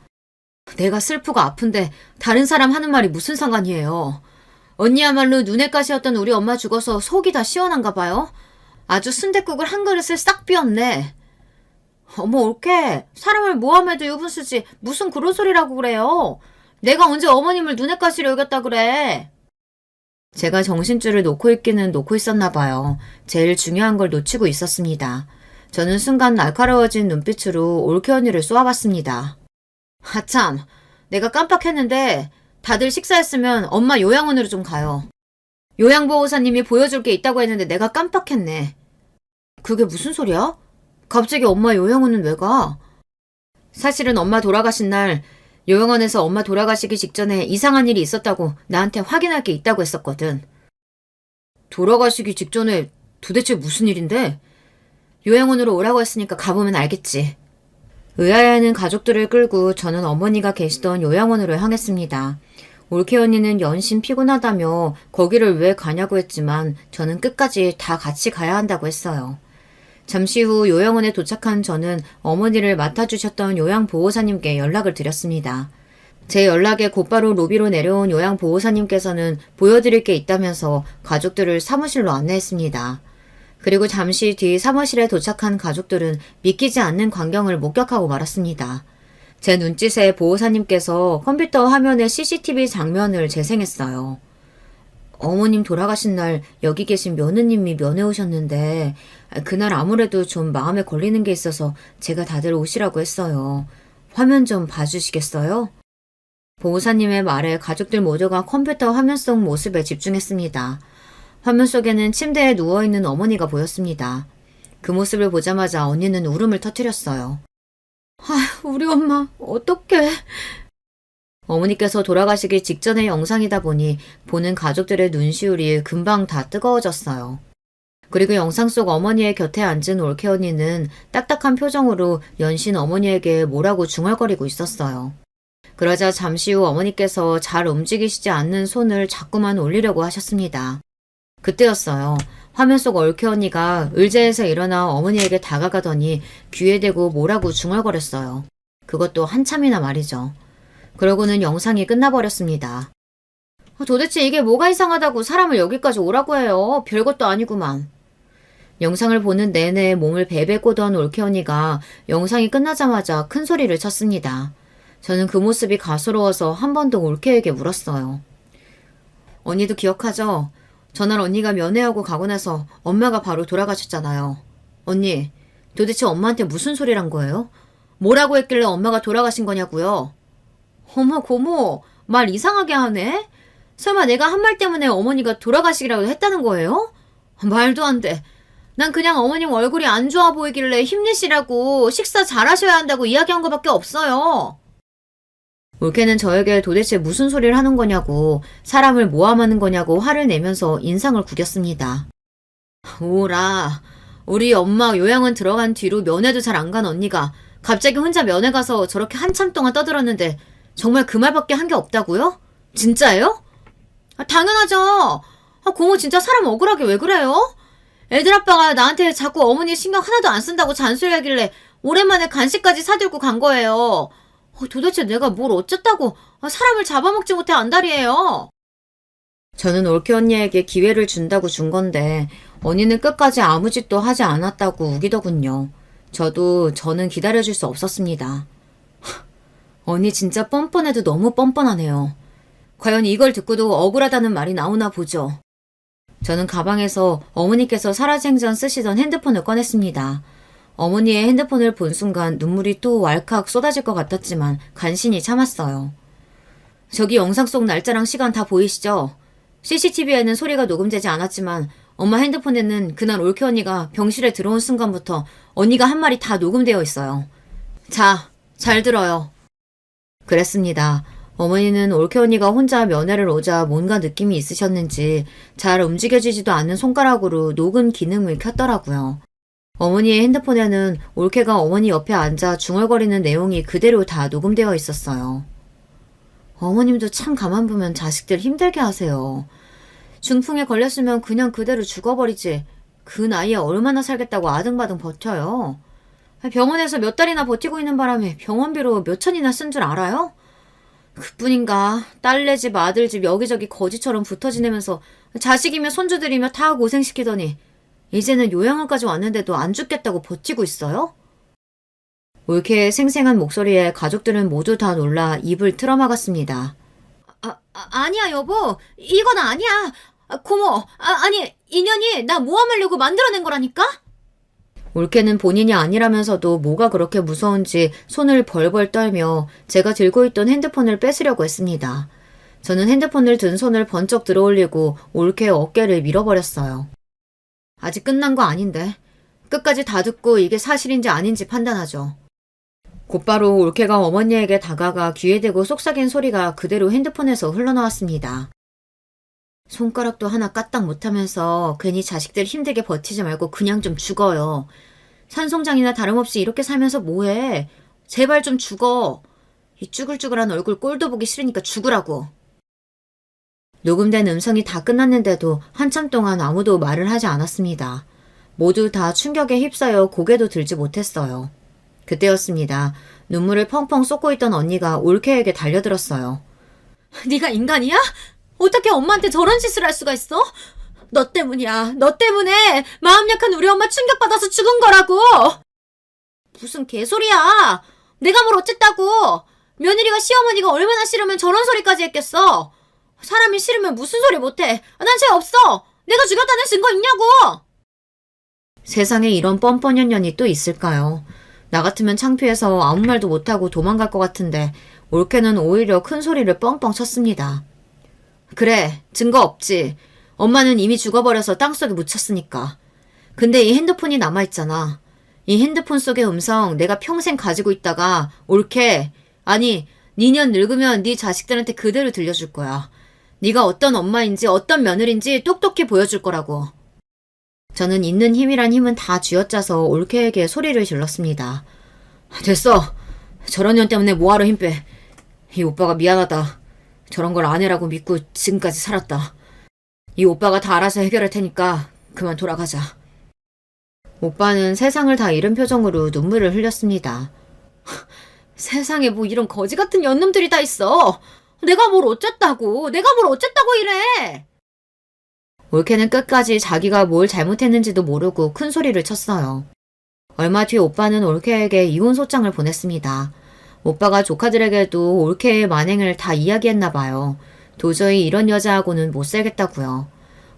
내가 슬프고 아픈데 다른 사람 하는 말이 무슨 상관이에요. 언니야말로 눈엣 가시였던 우리 엄마 죽어서 속이 다 시원한가 봐요. 아주 순댓국을 한 그릇을 싹 비웠네. 어머 올케, 사람을 모함해도 유분수지 무슨 그런 소리라고 그래요. 내가 언제 어머님을 눈엣 가시려 여겼다 그래. 제가 정신줄을 놓고 있기는 놓고 있었나 봐요. 제일 중요한 걸 놓치고 있었습니다. 저는 순간 날카로워진 눈빛으로 올케 언니를 쏘아봤습니다. 하참, 내가 깜빡했는데 다들 식사했으면 엄마 요양원으로 좀 가요. 요양보호사님이 보여줄 게 있다고 했는데 내가 깜빡했네. 그게 무슨 소리야? 갑자기 엄마 요양원은 왜 가? 사실은 엄마 돌아가신 날 요양원에서 엄마 돌아가시기 직전에 이상한 일이 있었다고 나한테 확인할 게 있다고 했었거든. 돌아가시기 직전에 도대체 무슨 일인데? 요양원으로 오라고 했으니까 가보면 알겠지. 의아해하는 가족들을 끌고 저는 어머니가 계시던 요양원으로 향했습니다. 올케 언니는 연신 피곤하다며 거기를 왜 가냐고 했지만 저는 끝까지 다 같이 가야 한다고 했어요. 잠시 후 요양원에 도착한 저는 어머니를 맡아주셨던 요양보호사님께 연락을 드렸습니다. 제 연락에 곧바로 로비로 내려온 요양보호사님께서는 보여드릴 게 있다면서 가족들을 사무실로 안내했습니다. 그리고 잠시 뒤 사무실에 도착한 가족들은 믿기지 않는 광경을 목격하고 말았습니다. 제 눈짓에 보호사님께서 컴퓨터 화면에 CCTV 장면을 재생했어요. 어머님 돌아가신 날 여기 계신 며느님이 면회 오셨는데 그날 아무래도 좀 마음에 걸리는 게 있어서 제가 다들 오시라고 했어요. 화면 좀 봐주시겠어요? 보호사님의 말에 가족들 모두가 컴퓨터 화면 속 모습에 집중했습니다. 화면 속에는 침대에 누워있는 어머니가 보였습니다. 그 모습을 보자마자 언니는 울음을 터뜨렸어요. 아휴, 우리 엄마 어떡해. 어머니께서 돌아가시기 직전의 영상이다 보니 보는 가족들의 눈시울이 금방 다 뜨거워졌어요. 그리고 영상 속 어머니의 곁에 앉은 올케 언니는 딱딱한 표정으로 연신 어머니에게 뭐라고 중얼거리고 있었어요. 그러자 잠시 후 어머니께서 잘 움직이시지 않는 손을 자꾸만 올리려고 하셨습니다. 그때였어요. 화면 속 올케 언니가 의자에서 일어나 어머니에게 다가가더니 귀에 대고 뭐라고 중얼거렸어요. 그것도 한참이나 말이죠. 그러고는 영상이 끝나버렸습니다. 도대체 이게 뭐가 이상하다고 사람을 여기까지 오라고 해요. 별것도 아니구만. 영상을 보는 내내 몸을 베베 꼬던 올케 언니가 영상이 끝나자마자 큰 소리를 쳤습니다. 저는 그 모습이 가소로워서 한 번 더 올케에게 물었어요. 언니도 기억하죠? 전날 언니가 면회하고 가고 나서 엄마가 바로 돌아가셨잖아요. 언니, 도대체 엄마한테 무슨 소리를 한 거예요? 뭐라고 했길래 엄마가 돌아가신 거냐고요? 어머 고모, 말 이상하게 하네? 설마 내가 한 말 때문에 어머니가 돌아가시기라도 했다는 거예요? 말도 안 돼. 난 그냥 어머님 얼굴이 안 좋아 보이길래 힘내시라고 식사 잘하셔야 한다고 이야기한 거밖에 없어요. 올케는 저에게 도대체 무슨 소리를 하는 거냐고, 사람을 모함하는 거냐고 화를 내면서 인상을 구겼습니다. 오라, 우리 엄마 요양원 들어간 뒤로 면회도 잘 안 간 언니가 갑자기 혼자 면회 가서 저렇게 한참 동안 떠들었는데 정말 그 말밖에 한 게 없다고요? 진짜예요? 당연하죠. 고모 진짜 사람 억울하게 왜 그래요? 애들 아빠가 나한테 자꾸 어머니 신경 하나도 안 쓴다고 잔소리하길래 오랜만에 간식까지 사들고 간 거예요. 도대체 내가 뭘 어쨌다고 사람을 잡아먹지 못해 안달이에요. 저는 올케 언니에게 기회를 준다고 준 건데 언니는 끝까지 아무 짓도 하지 않았다고 우기더군요. 저는 기다려줄 수 없었습니다. 언니 진짜 뻔뻔해도 너무 뻔뻔하네요. 과연 이걸 듣고도 억울하다는 말이 나오나 보죠. 저는 가방에서 어머니께서 살아생전 쓰시던 핸드폰을 꺼냈습니다. 어머니의 핸드폰을 본 순간 눈물이 또 왈칵 쏟아질 것 같았지만 간신히 참았어요. 저기 영상 속 날짜랑 시간 다 보이시죠? CCTV에는 소리가 녹음되지 않았지만 엄마 핸드폰에는 그날 올케 언니가 병실에 들어온 순간부터 언니가 한 말이 다 녹음되어 있어요. 자, 잘 들어요. 그랬습니다. 어머니는 올케 언니가 혼자 면회를 오자 뭔가 느낌이 있으셨는지 잘 움직여지지도 않는 손가락으로 녹음 기능을 켰더라고요. 어머니의 핸드폰에는 올케가 어머니 옆에 앉아 중얼거리는 내용이 그대로 다 녹음되어 있었어요. 어머님도 참 가만 보면 자식들 힘들게 하세요. 중풍에 걸렸으면 그냥 그대로 죽어버리지. 그 나이에 얼마나 살겠다고 아등바등 버텨요. 병원에서 몇 달이나 버티고 있는 바람에 병원비로 몇 천이나 쓴 줄 알아요? 그뿐인가. 딸네 집, 아들 집 여기저기 거지처럼 붙어 지내면서 자식이며 손주들이며 다 고생시키더니 이제는 요양원까지 왔는데도 안 죽겠다고 버티고 있어요? 올케의 생생한 목소리에 가족들은 모두 다 놀라 입을 틀어막았습니다. 아니야 여보. 이건 아니야. 고모. 아니 인연이 나 모함하려고 만들어낸 거라니까? 올케는 본인이 아니라면서도 뭐가 그렇게 무서운지 손을 벌벌 떨며 제가 들고 있던 핸드폰을 뺏으려고 했습니다. 저는 핸드폰을 든 손을 번쩍 들어올리고 올케의 어깨를 밀어버렸어요. 아직 끝난 거 아닌데. 끝까지 다 듣고 이게 사실인지 아닌지 판단하죠. 곧바로 올케가 어머니에게 다가가 귀에 대고 속삭인 소리가 그대로 핸드폰에서 흘러나왔습니다. 손가락도 하나 까딱 못하면서 괜히 자식들 힘들게 버티지 말고 그냥 좀 죽어요. 산송장이나 다름없이 이렇게 살면서 뭐해. 제발 좀 죽어. 이 쭈글쭈글한 얼굴 꼴도 보기 싫으니까 죽으라고. 녹음된 음성이 다 끝났는데도 한참 동안 아무도 말을 하지 않았습니다. 모두 다 충격에 휩싸여 고개도 들지 못했어요. 그때였습니다. 눈물을 펑펑 쏟고 있던 언니가 올케에게 달려들었어요. 네가 인간이야? 어떻게 엄마한테 저런 짓을 할 수가 있어? 너 때문이야. 너 때문에 마음 약한 우리 엄마 충격받아서 죽은 거라고. 무슨 개소리야. 내가 뭘 어쨌다고. 며느리가 시어머니가 얼마나 싫으면 저런 소리까지 했겠어. 사람이 싫으면 무슨 소리 못해. 난 죄 없어. 내가 죽였다는 증거 있냐고. 세상에 이런 뻔뻔한 년이 또 있을까요? 나 같으면 창피해서 아무 말도 못하고 도망갈 것 같은데 올케는 오히려 큰 소리를 뻥뻥 쳤습니다. 그래, 증거 없지. 엄마는 이미 죽어버려서 땅속에 묻혔으니까. 근데 이 핸드폰이 남아있잖아. 이 핸드폰 속의 음성 내가 평생 가지고 있다가 올케, 아니 니년 늙으면 네 자식들한테 그대로 들려줄 거야. 네가 어떤 엄마인지 어떤 며느리인지 똑똑히 보여줄 거라고. 저는 있는 힘이란 힘은 다 쥐어짜서 올케에게 소리를 질렀습니다. 됐어. 저런 년 때문에 뭐하러 힘 빼. 이 오빠가 미안하다. 저런 걸 아내라고 믿고 지금까지 살았다. 이 오빠가 다 알아서 해결할 테니까 그만 돌아가자. 오빠는 세상을 다 잃은 표정으로 눈물을 흘렸습니다. 세상에 뭐 이런 거지 같은 년놈들이 다 있어. 내가 뭘 어쨌다고. 내가 뭘 어쨌다고 이래. 올케는 끝까지 자기가 뭘 잘못했는지도 모르고 큰 소리를 쳤어요. 얼마 뒤 오빠는 올케에게 이혼 소장을 보냈습니다. 오빠가 조카들에게도 올케의 만행을 다 이야기했나 봐요. 도저히 이런 여자하고는 못 살겠다고요.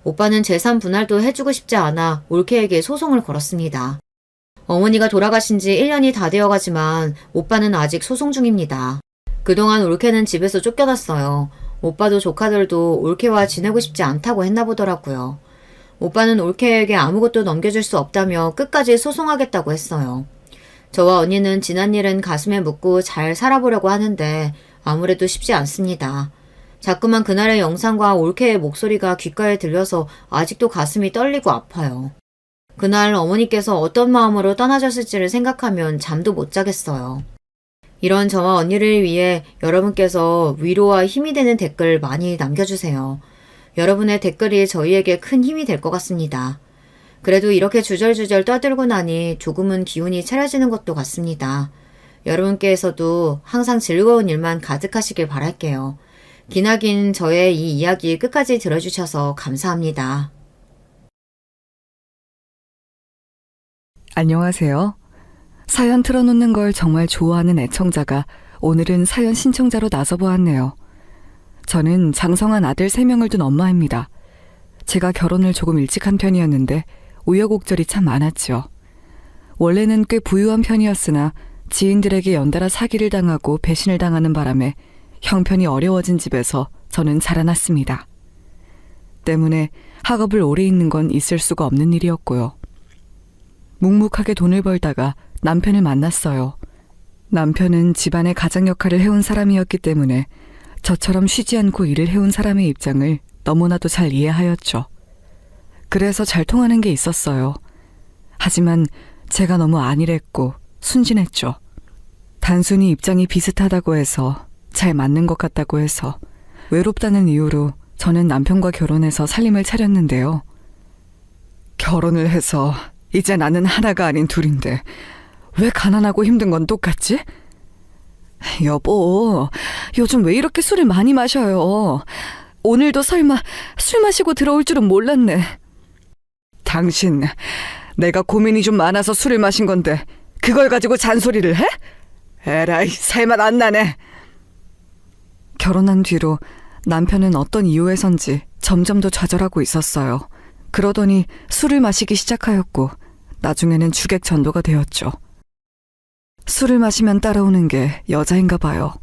오빠는 재산 분할도 해주고 싶지 않아 올케에게 소송을 걸었습니다. 어머니가 돌아가신 지 1년이 다 되어가지만 오빠는 아직 소송 중입니다. 그동안 올케는 집에서 쫓겨났어요. 오빠도 조카들도 올케와 지내고 싶지 않다고 했나 보더라고요. 오빠는 올케에게 아무것도 넘겨줄 수 없다며 끝까지 소송하겠다고 했어요. 저와 언니는 지난 일은 가슴에 묻고 잘 살아보려고 하는데 아무래도 쉽지 않습니다. 자꾸만 그날의 영상과 올케의 목소리가 귓가에 들려서 아직도 가슴이 떨리고 아파요. 그날 어머니께서 어떤 마음으로 떠나셨을지를 생각하면 잠도 못 자겠어요. 이런 저와 언니를 위해 여러분께서 위로와 힘이 되는 댓글 많이 남겨주세요. 여러분의 댓글이 저희에게 큰 힘이 될 것 같습니다. 그래도 이렇게 주절주절 떠들고 나니 조금은 기운이 차려지는 것도 같습니다. 여러분께서도 항상 즐거운 일만 가득하시길 바랄게요. 기나긴 저의 이 이야기 끝까지 들어주셔서 감사합니다. 안녕하세요. 사연 틀어놓는 걸 정말 좋아하는 애청자가 오늘은 사연 신청자로 나서보았네요. 저는 장성한 아들 3명을 둔 엄마입니다. 제가 결혼을 조금 일찍 한 편이었는데 우여곡절이 참 많았죠. 원래는 꽤 부유한 편이었으나 지인들에게 연달아 사기를 당하고 배신을 당하는 바람에 형편이 어려워진 집에서 저는 자라났습니다. 때문에 학업을 오래 있는 건 있을 수가 없는 일이었고요. 묵묵하게 돈을 벌다가 남편을 만났어요. 남편은 집안의 가장 역할을 해온 사람이었기 때문에 저처럼 쉬지 않고 일을 해온 사람의 입장을 너무나도 잘 이해하였죠. 그래서 잘 통하는 게 있었어요. 하지만 제가 너무 안일했고 순진했죠. 단순히 입장이 비슷하다고 해서, 잘 맞는 것 같다고 해서, 외롭다는 이유로 저는 남편과 결혼해서 살림을 차렸는데요. 결혼을 해서 이제 나는 하나가 아닌 둘인데 왜 가난하고 힘든 건 똑같지? 여보, 요즘 왜 이렇게 술을 많이 마셔요? 오늘도 설마 술 마시고 들어올 줄은 몰랐네. 당신, 내가 고민이 좀 많아서 술을 마신 건데 그걸 가지고 잔소리를 해? 에라이, 살맛 안 나네. 결혼한 뒤로 남편은 어떤 이유에선지 점점 더 좌절하고 있었어요. 그러더니 술을 마시기 시작하였고 나중에는 주객 전도가 되었죠. 술을 마시면 따라오는 게 여자인가 봐요.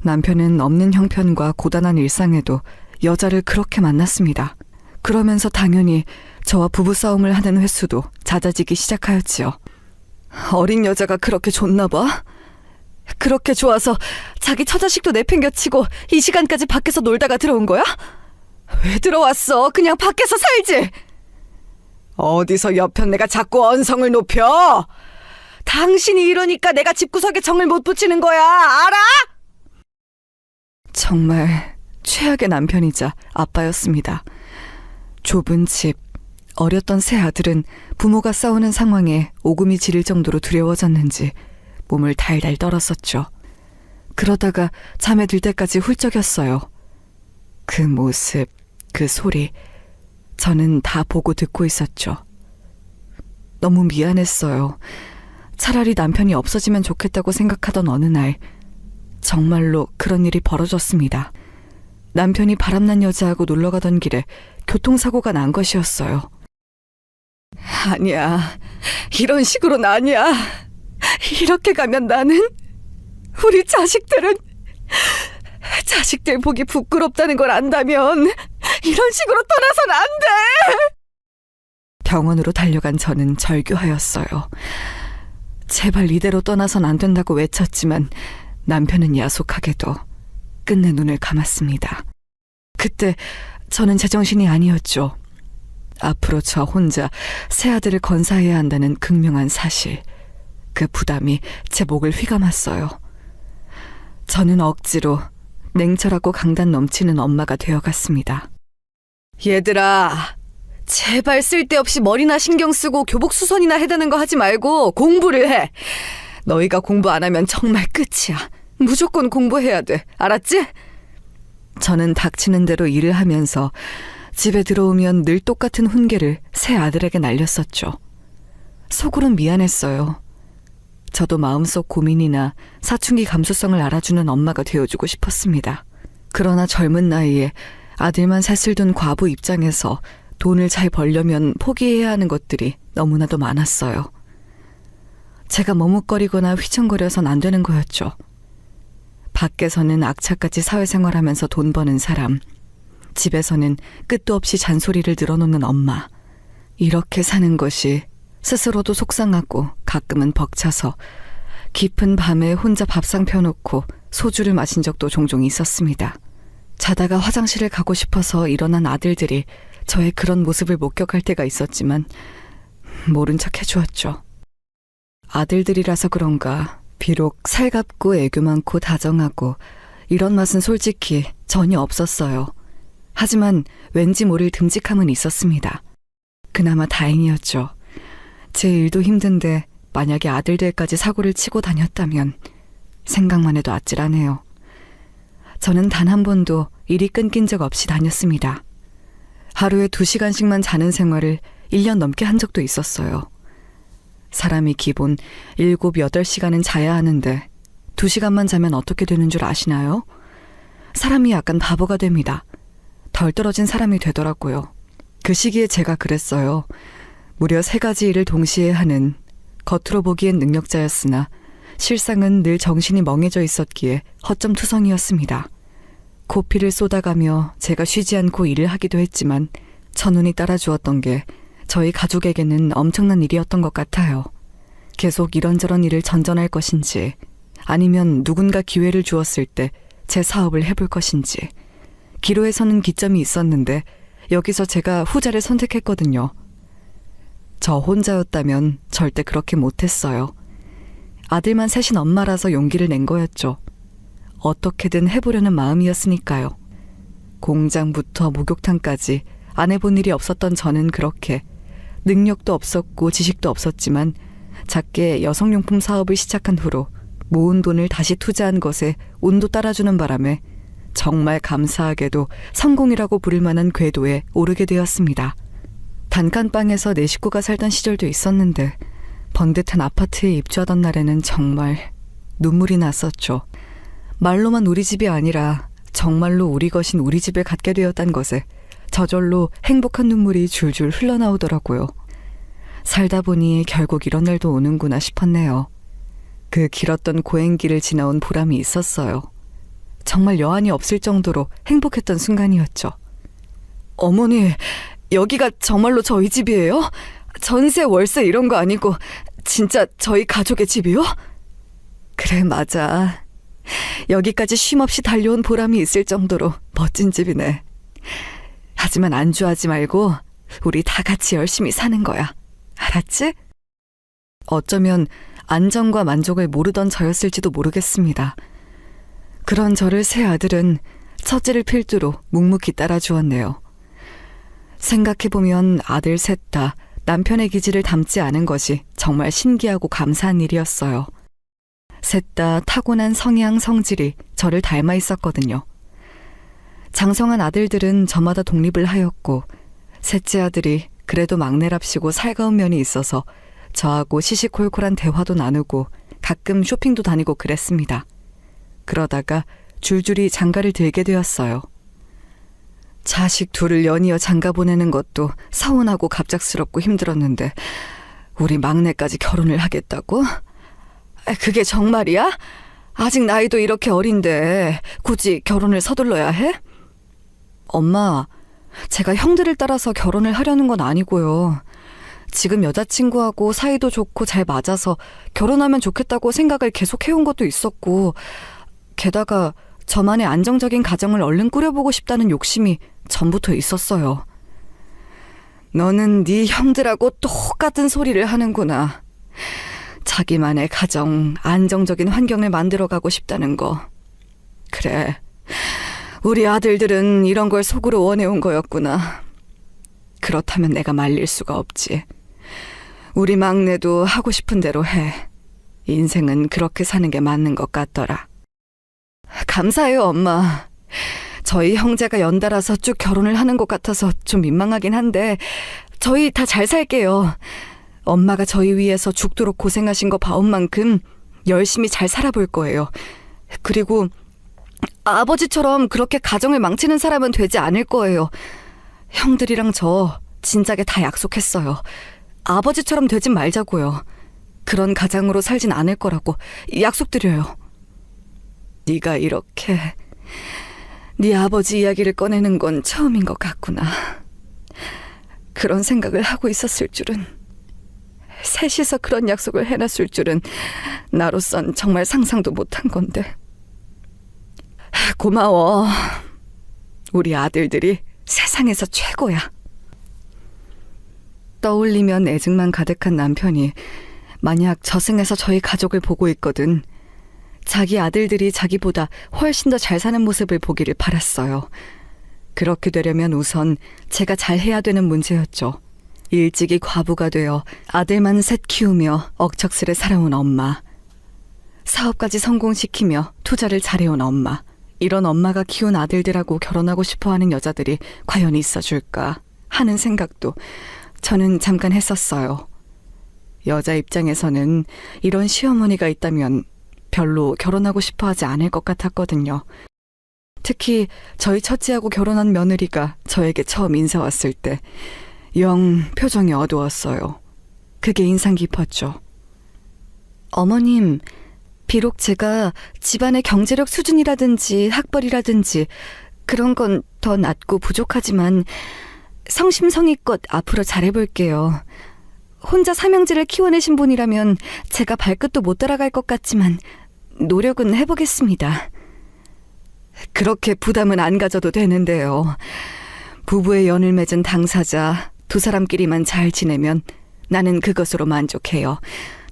남편은 없는 형편과 고단한 일상에도 여자를 그렇게 만났습니다. 그러면서 당연히 저와 부부싸움을 하는 횟수도 잦아지기 시작하였지요. 어린 여자가 그렇게 좋나 봐? 그렇게 좋아서 자기 처자식도 내팽겨치고 이 시간까지 밖에서 놀다가 들어온 거야? 왜 들어왔어? 그냥 밖에서 살지! 어디서 옆편 내가 자꾸 언성을 높여? 당신이 이러니까 내가 집구석에 정을 못 붙이는 거야, 알아? 정말 최악의 남편이자 아빠였습니다. 좁은 집, 어렸던 새 아들은 부모가 싸우는 상황에 오금이 지릴 정도로 두려워졌는지 몸을 달달 떨었었죠. 그러다가 잠에 들 때까지 훌쩍였어요. 그 모습, 그 소리, 저는 다 보고 듣고 있었죠. 너무 미안했어요. 차라리 남편이 없어지면 좋겠다고 생각하던 어느 날 정말로 그런 일이 벌어졌습니다. 남편이 바람난 여자하고 놀러가던 길에 교통사고가 난 것이었어요. 아니야, 이런 식으로는 아니야. 이렇게 가면 나는, 우리 자식들 보기 부끄럽다는 걸 안다면 이런 식으로 떠나선 안 돼. 병원으로 달려간 저는 절규하였어요. 제발 이대로 떠나선 안 된다고 외쳤지만 남편은 야속하게도 끝내 눈을 감았습니다. 그때 저는 제정신이 아니었죠. 앞으로 저 혼자 새 아들을 건사해야 한다는 극명한 사실, 그 부담이 제 목을 휘감았어요. 저는 억지로 냉철하고 강단 넘치는 엄마가 되어갔습니다. 얘들아, 제발 쓸데없이 머리나 신경 쓰고 교복수선이나 해대는 거 하지 말고 공부를 해. 너희가 공부 안 하면 정말 끝이야. 무조건 공부해야 돼. 알았지? 저는 닥치는 대로 일을 하면서 집에 들어오면 늘 똑같은 훈계를 새 아들에게 날렸었죠. 속으론 미안했어요. 저도 마음속 고민이나 사춘기 감수성을 알아주는 엄마가 되어주고 싶었습니다. 그러나 젊은 나이에 아들만 셋을 둔 과부 입장에서 돈을 잘 벌려면 포기해야 하는 것들이 너무나도 많았어요. 제가 머뭇거리거나 휘청거려선 안 되는 거였죠. 밖에서는 악착같이 사회생활하면서 돈 버는 사람, 집에서는 끝도 없이 잔소리를 늘어놓는 엄마. 이렇게 사는 것이 스스로도 속상하고 가끔은 벅차서 깊은 밤에 혼자 밥상 펴놓고 소주를 마신 적도 종종 있었습니다. 자다가 화장실을 가고 싶어서 일어난 아들들이 저의 그런 모습을 목격할 때가 있었지만 모른 척 해주었죠. 아들들이라서 그런가 비록 살갑고 애교 많고 다정하고 이런 맛은 솔직히 전혀 없었어요. 하지만 왠지 모를 듬직함은 있었습니다. 그나마 다행이었죠. 제 일도 힘든데 만약에 아들들까지 사고를 치고 다녔다면 생각만 해도 아찔하네요. 저는 단 한 번도 일이 끊긴 적 없이 다녔습니다. 하루에 2시간씩만 자는 생활을 1년 넘게 한 적도 있었어요. 사람이 기본 7, 8시간은 자야 하는데 2시간만 자면 어떻게 되는 줄 아시나요? 사람이 약간 바보가 됩니다. 덜 떨어진 사람이 되더라고요. 그 시기에 제가 그랬어요. 무려 3가지 일을 동시에 하는 겉으로 보기엔 능력자였으나 실상은 늘 정신이 멍해져 있었기에 허점투성이었습니다. 고피를 쏟아가며 제가 쉬지 않고 일을 하기도 했지만 천운이 따라주었던 게 저희 가족에게는 엄청난 일이었던 것 같아요. 계속 이런저런 일을 전전할 것인지 아니면 누군가 기회를 주었을 때 제 사업을 해볼 것인지 기로에 서는 기점이 있었는데 여기서 제가 후자를 선택했거든요. 저 혼자였다면 절대 그렇게 못했어요. 아들만 셋인 엄마라서 용기를 낸 거였죠. 어떻게든 해보려는 마음이었으니까요. 공장부터 목욕탕까지 안 해본 일이 없었던 저는 그렇게 능력도 없었고 지식도 없었지만 작게 여성용품 사업을 시작한 후로 모은 돈을 다시 투자한 것에 운도 따라주는 바람에 정말 감사하게도 성공이라고 부를 만한 궤도에 오르게 되었습니다. 단칸방에서 내 식구가 살던 시절도 있었는데 번듯한 아파트에 입주하던 날에는 정말 눈물이 났었죠. 말로만 우리 집이 아니라 정말로 우리 것인 우리 집을 갖게 되었다는 것에 저절로 행복한 눈물이 줄줄 흘러나오더라고요. 살다 보니 결국 이런 날도 오는구나 싶었네요. 그 길었던 고행길을 지나온 보람이 있었어요. 정말 여한이 없을 정도로 행복했던 순간이었죠. 어머니, 여기가 정말로 저희 집이에요? 전세, 월세 이런 거 아니고 진짜 저희 가족의 집이요? 그래, 맞아. 여기까지 쉼없이 달려온 보람이 있을 정도로 멋진 집이네. 하지만 안주하지 말고 우리 다 같이 열심히 사는 거야. 알았지? 어쩌면 안정과 만족을 모르던 저였을지도 모르겠습니다. 그런 저를 세 아들은 첫째를 필두로 묵묵히 따라주었네요. 생각해보면 아들 셋 다 남편의 기질을 닮지 않은 것이 정말 신기하고 감사한 일이었어요. 셋 다 타고난 성향, 성질이 저를 닮아 있었거든요. 장성한 아들들은 저마다 독립을 하였고 셋째 아들이 그래도 막내랍시고 살가운 면이 있어서 저하고 시시콜콜한 대화도 나누고 가끔 쇼핑도 다니고 그랬습니다. 그러다가 줄줄이 장가를 들게 되었어요. 자식 둘을 연이어 장가 보내는 것도 서운하고 갑작스럽고 힘들었는데 우리 막내까지 결혼을 하겠다고? 그게 정말이야? 아직 나이도 이렇게 어린데 굳이 결혼을 서둘러야 해? 엄마, 제가 형들을 따라서 결혼을 하려는 건 아니고요. 지금 여자친구하고 사이도 좋고 잘 맞아서 결혼하면 좋겠다고 생각을 계속 해온 것도 있었고 게다가 저만의 안정적인 가정을 얼른 꾸려보고 싶다는 욕심이 전부터 있었어요. 너는 네 형들하고 똑같은 소리를 하는구나. 자기만의 가정, 안정적인 환경을 만들어가고 싶다는 거. 그래, 우리 아들들은 이런 걸 속으로 원해온 거였구나. 그렇다면 내가 말릴 수가 없지. 우리 막내도 하고 싶은 대로 해. 인생은 그렇게 사는 게 맞는 것 같더라. 감사해요, 엄마. 저희 형제가 연달아서 쭉 결혼을 하는 것 같아서 좀 민망하긴 한데 저희 다 잘 살게요. 엄마가 저희 위해서 죽도록 고생하신 거 봐온 만큼 열심히 잘 살아볼 거예요. 그리고 아버지처럼 그렇게 가정을 망치는 사람은 되지 않을 거예요. 형들이랑 저 진작에 다 약속했어요. 아버지처럼 되진 말자고요. 그런 가장으로 살진 않을 거라고 약속드려요. 네가 이렇게 네 아버지 이야기를 꺼내는 건 처음인 것 같구나. 그런 생각을 하고 있었을 줄은, 셋이서 그런 약속을 해놨을 줄은 나로선 정말 상상도 못한 건데. 고마워. 우리 아들들이 세상에서 최고야. 떠올리면 애증만 가득한 남편이 만약 저승에서 저희 가족을 보고 있거든 자기 아들들이 자기보다 훨씬 더 잘 사는 모습을 보기를 바랐어요. 그렇게 되려면 우선 제가 잘해야 되는 문제였죠. 일찍이 과부가 되어 아들만 셋 키우며 억척스레 살아온 엄마, 사업까지 성공시키며 투자를 잘해온 엄마, 이런 엄마가 키운 아들들하고 결혼하고 싶어하는 여자들이 과연 있어줄까 하는 생각도 저는 잠깐 했었어요. 여자 입장에서는 이런 시어머니가 있다면 별로 결혼하고 싶어 하지 않을 것 같았거든요. 특히 저희 첫째하고 결혼한 며느리가 저에게 처음 인사 왔을 때 영 표정이 어두웠어요. 그게 인상 깊었죠. 어머님, 비록 제가 집안의 경제력 수준이라든지 학벌이라든지 그런 건 더 낮고 부족하지만 성심성의껏 앞으로 잘해볼게요. 혼자 삼형제를 키워내신 분이라면 제가 발끝도 못 따라갈 것 같지만 노력은 해보겠습니다. 그렇게 부담은 안 가져도 되는데요. 부부의 연을 맺은 당사자 두 사람끼리만 잘 지내면 나는 그것으로 만족해요.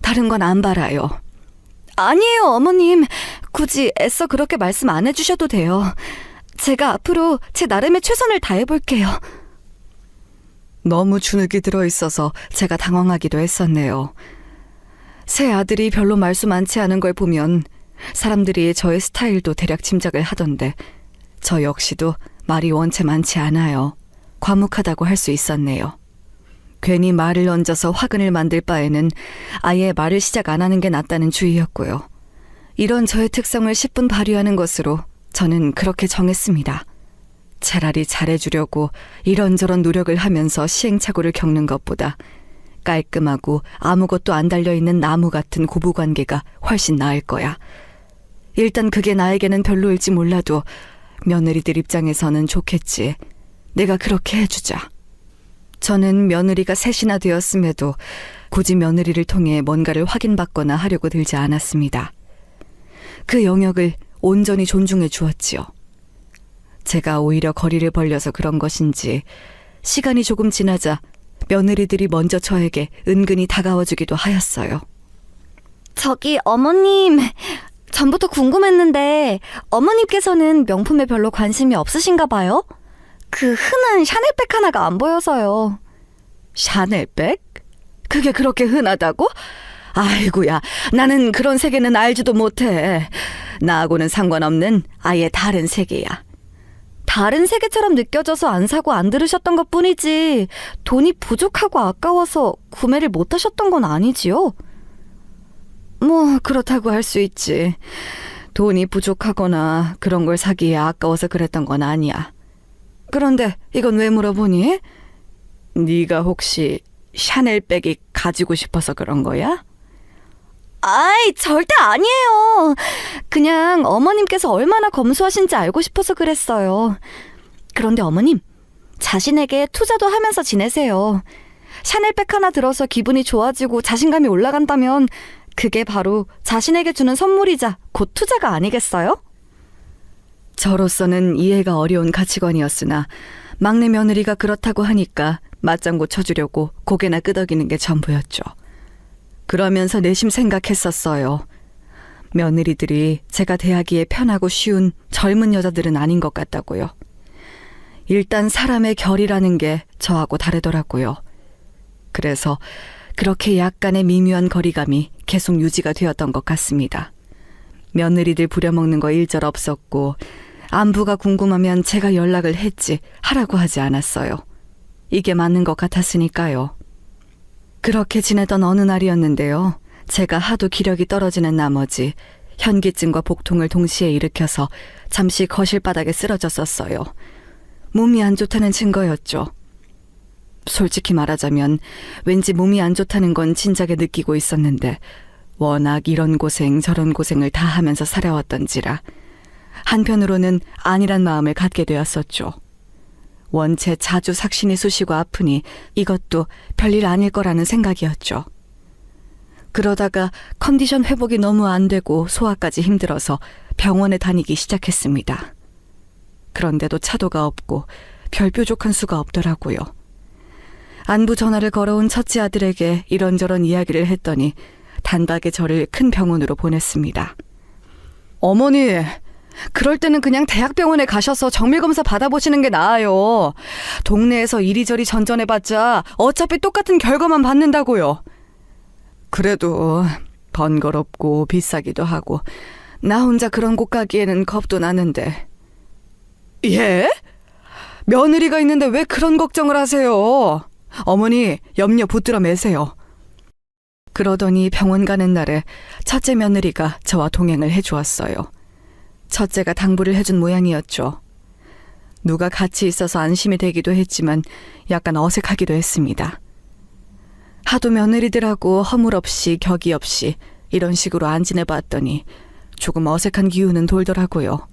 다른 건 안 바라요. 아니에요, 어머님. 굳이 애써 그렇게 말씀 안 해주셔도 돼요. 제가 앞으로 제 나름의 최선을 다해볼게요. 너무 주눅이 들어있어서 제가 당황하기도 했었네요. 새 아들이 별로 말수 많지 않은 걸 보면 사람들이 저의 스타일도 대략 짐작을 하던데 저 역시도 말이 원체 많지 않아요. 과묵하다고 할 수 있었네요. 괜히 말을 얹어서 화근을 만들 바에는 아예 말을 시작 안 하는 게 낫다는 주의였고요. 이런 저의 특성을 10분 발휘하는 것으로 저는 그렇게 정했습니다. 차라리 잘해주려고 이런저런 노력을 하면서 시행착오를 겪는 것보다 깔끔하고 아무것도 안 달려있는 나무 같은 고부관계가 훨씬 나을 거야. 일단 그게 나에게는 별로일지 몰라도 며느리들 입장에서는 좋겠지. 내가 그렇게 해주자. 저는 며느리가 셋이나 되었음에도 굳이 며느리를 통해 뭔가를 확인받거나 하려고 들지 않았습니다. 그 영역을 온전히 존중해 주었지요. 제가 오히려 거리를 벌려서 그런 것인지 시간이 조금 지나자 며느리들이 먼저 저에게 은근히 다가와주기도 하였어요. 저기 어머님, 전부터 궁금했는데 어머님께서는 명품에 별로 관심이 없으신가 봐요? 그 흔한 샤넬백 하나가 안 보여서요. 샤넬백? 그게 그렇게 흔하다고? 아이고야, 나는 그런 세계는 알지도 못해. 나하고는 상관없는 아예 다른 세계야. 다른 세계처럼 느껴져서 안 사고 안 들으셨던 것뿐이지 돈이 부족하고 아까워서 구매를 못 하셨던 건 아니지요? 뭐 그렇다고 할 수 있지. 돈이 부족하거나 그런 걸 사기에 아까워서 그랬던 건 아니야. 그런데 이건 왜 물어보니? 네가 혹시 샤넬백이 가지고 싶어서 그런 거야? 아이, 절대 아니에요. 그냥 어머님께서 얼마나 검소하신지 알고 싶어서 그랬어요. 그런데 어머님, 자신에게 투자도 하면서 지내세요. 샤넬백 하나 들어서 기분이 좋아지고 자신감이 올라간다면 그게 바로 자신에게 주는 선물이자 곧 투자가 아니겠어요? 저로서는 이해가 어려운 가치관이었으나 막내 며느리가 그렇다고 하니까 맞장구 쳐주려고 고개나 끄덕이는 게 전부였죠. 그러면서 내심 생각했었어요. 며느리들이 제가 대하기에 편하고 쉬운 젊은 여자들은 아닌 것 같다고요. 일단 사람의 결이라는 게 저하고 다르더라고요. 그래서 그렇게 약간의 미묘한 거리감이 계속 유지가 되었던 것 같습니다. 며느리들 부려먹는 거 일절 없었고 안부가 궁금하면 제가 연락을 했지 하라고 하지 않았어요. 이게 맞는 것 같았으니까요. 그렇게 지내던 어느 날이었는데요. 제가 하도 기력이 떨어지는 나머지 현기증과 복통을 동시에 일으켜서 잠시 거실 바닥에 쓰러졌었어요. 몸이 안 좋다는 증거였죠. 솔직히 말하자면 왠지 몸이 안 좋다는 건 진작에 느끼고 있었는데 워낙 이런 고생 저런 고생을 다 하면서 살아왔던지라 한편으로는 아니란 마음을 갖게 되었었죠. 원체 자주 삭신이 쑤시고 아프니 이것도 별일 아닐 거라는 생각이었죠. 그러다가 컨디션 회복이 너무 안 되고 소화까지 힘들어서 병원에 다니기 시작했습니다. 그런데도 차도가 없고 별 뾰족한 수가 없더라고요. 안부 전화를 걸어온 첫째 아들에게 이런저런 이야기를 했더니 단박에 저를 큰 병원으로 보냈습니다. 어머니, 그럴 때는 그냥 대학병원에 가셔서 정밀검사 받아보시는 게 나아요. 동네에서 이리저리 전전해봤자 어차피 똑같은 결과만 받는다고요. 그래도 번거롭고 비싸기도 하고 나 혼자 그런 곳 가기에는 겁도 나는데. 예? 며느리가 있는데 왜 그런 걱정을 하세요? 어머니, 염려 붙들어 매세요. 그러더니 병원 가는 날에 첫째 며느리가 저와 동행을 해주었어요. 첫째가 당부를 해준 모양이었죠. 누가 같이 있어서 안심이 되기도 했지만 약간 어색하기도 했습니다. 하도 며느리들하고 허물 없이 격이 없이 이런 식으로 안 지내봤더니 조금 어색한 기운은 돌더라고요.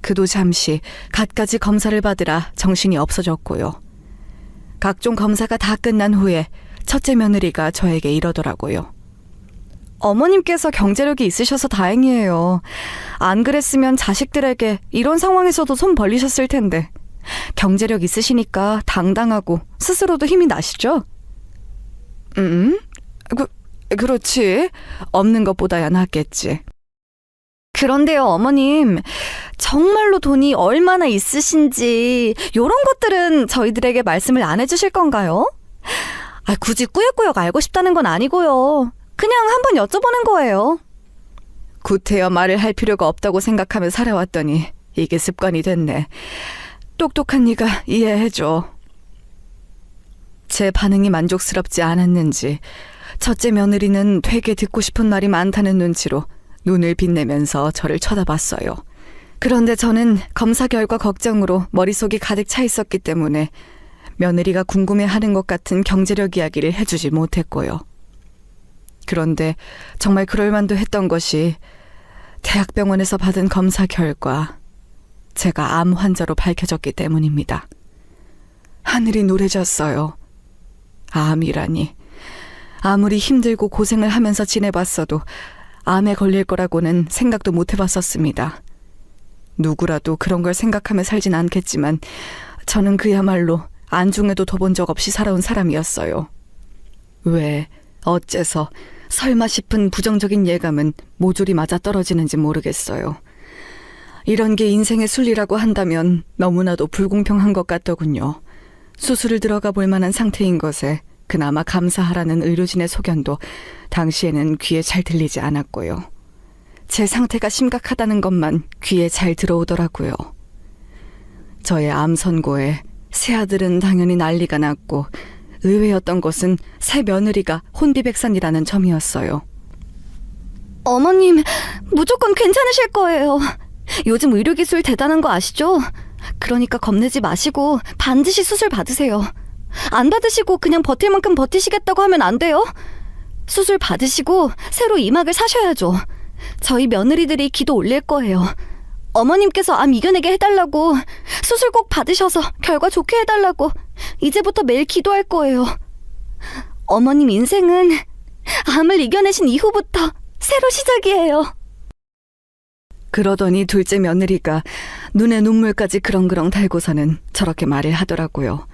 그도 잠시 갖가지 검사를 받으라 정신이 없어졌고요. 각종 검사가 다 끝난 후에 첫째 며느리가 저에게 이러더라고요. 어머님께서 경제력이 있으셔서 다행이에요. 안 그랬으면 자식들에게 이런 상황에서도 손 벌리셨을 텐데. 경제력 있으시니까 당당하고 스스로도 힘이 나시죠? 그렇지. 없는 것보다야 낫겠지. 그런데요, 어머님. 정말로 돈이 얼마나 있으신지 요런 것들은 저희들에게 말씀을 안 해주실 건가요? 굳이 꾸역꾸역 알고 싶다는 건 아니고요. 그냥 한번 여쭤보는 거예요. 구태여 말을 할 필요가 없다고 생각하며 살아왔더니 이게 습관이 됐네. 똑똑한 네가 이해해줘. 제 반응이 만족스럽지 않았는지 첫째 며느리는 되게 듣고 싶은 말이 많다는 눈치로 눈을 빛내면서 저를 쳐다봤어요. 그런데 저는 검사 결과 걱정으로 머릿속이 가득 차 있었기 때문에 며느리가 궁금해하는 것 같은 경제력 이야기를 해주지 못했고요. 그런데 정말 그럴만도 했던 것이 대학병원에서 받은 검사 결과 제가 암 환자로 밝혀졌기 때문입니다. 하늘이 노래졌어요. 암이라니. 아무리 힘들고 고생을 하면서 지내봤어도 암에 걸릴 거라고는 생각도 못 해봤었습니다. 누구라도 그런 걸 생각하며 살진 않겠지만 저는 그야말로 안중에도 둬본 적 없이 살아온 사람이었어요. 왜, 어째서, 설마 싶은 부정적인 예감은 모조리 맞아 떨어지는지 모르겠어요. 이런 게 인생의 순리라고 한다면 너무나도 불공평한 것 같더군요. 수술을 들어가 볼 만한 상태인 것에 그나마 감사하라는 의료진의 소견도 당시에는 귀에 잘 들리지 않았고요. 제 상태가 심각하다는 것만 귀에 잘 들어오더라고요. 저의 암 선고에 새아들은 당연히 난리가 났고 의외였던 것은 새 며느리가 혼비백산이라는 점이었어요. 어머님, 무조건 괜찮으실 거예요. 요즘 의료기술 대단한 거 아시죠? 그러니까 겁내지 마시고 반드시 수술 받으세요. 안 받으시고 그냥 버틸 만큼 버티시겠다고 하면 안 돼요. 수술 받으시고 새로 이막을 사셔야죠. 저희 며느리들이 기도 올릴 거예요. 어머님께서 암 이겨내게 해달라고, 수술 꼭 받으셔서 결과 좋게 해달라고 이제부터 매일 기도할 거예요. 어머님 인생은 암을 이겨내신 이후부터 새로 시작이에요. 그러더니 둘째 며느리가 눈에 눈물까지 그렁그렁 달고서는 저렇게 말을 하더라고요.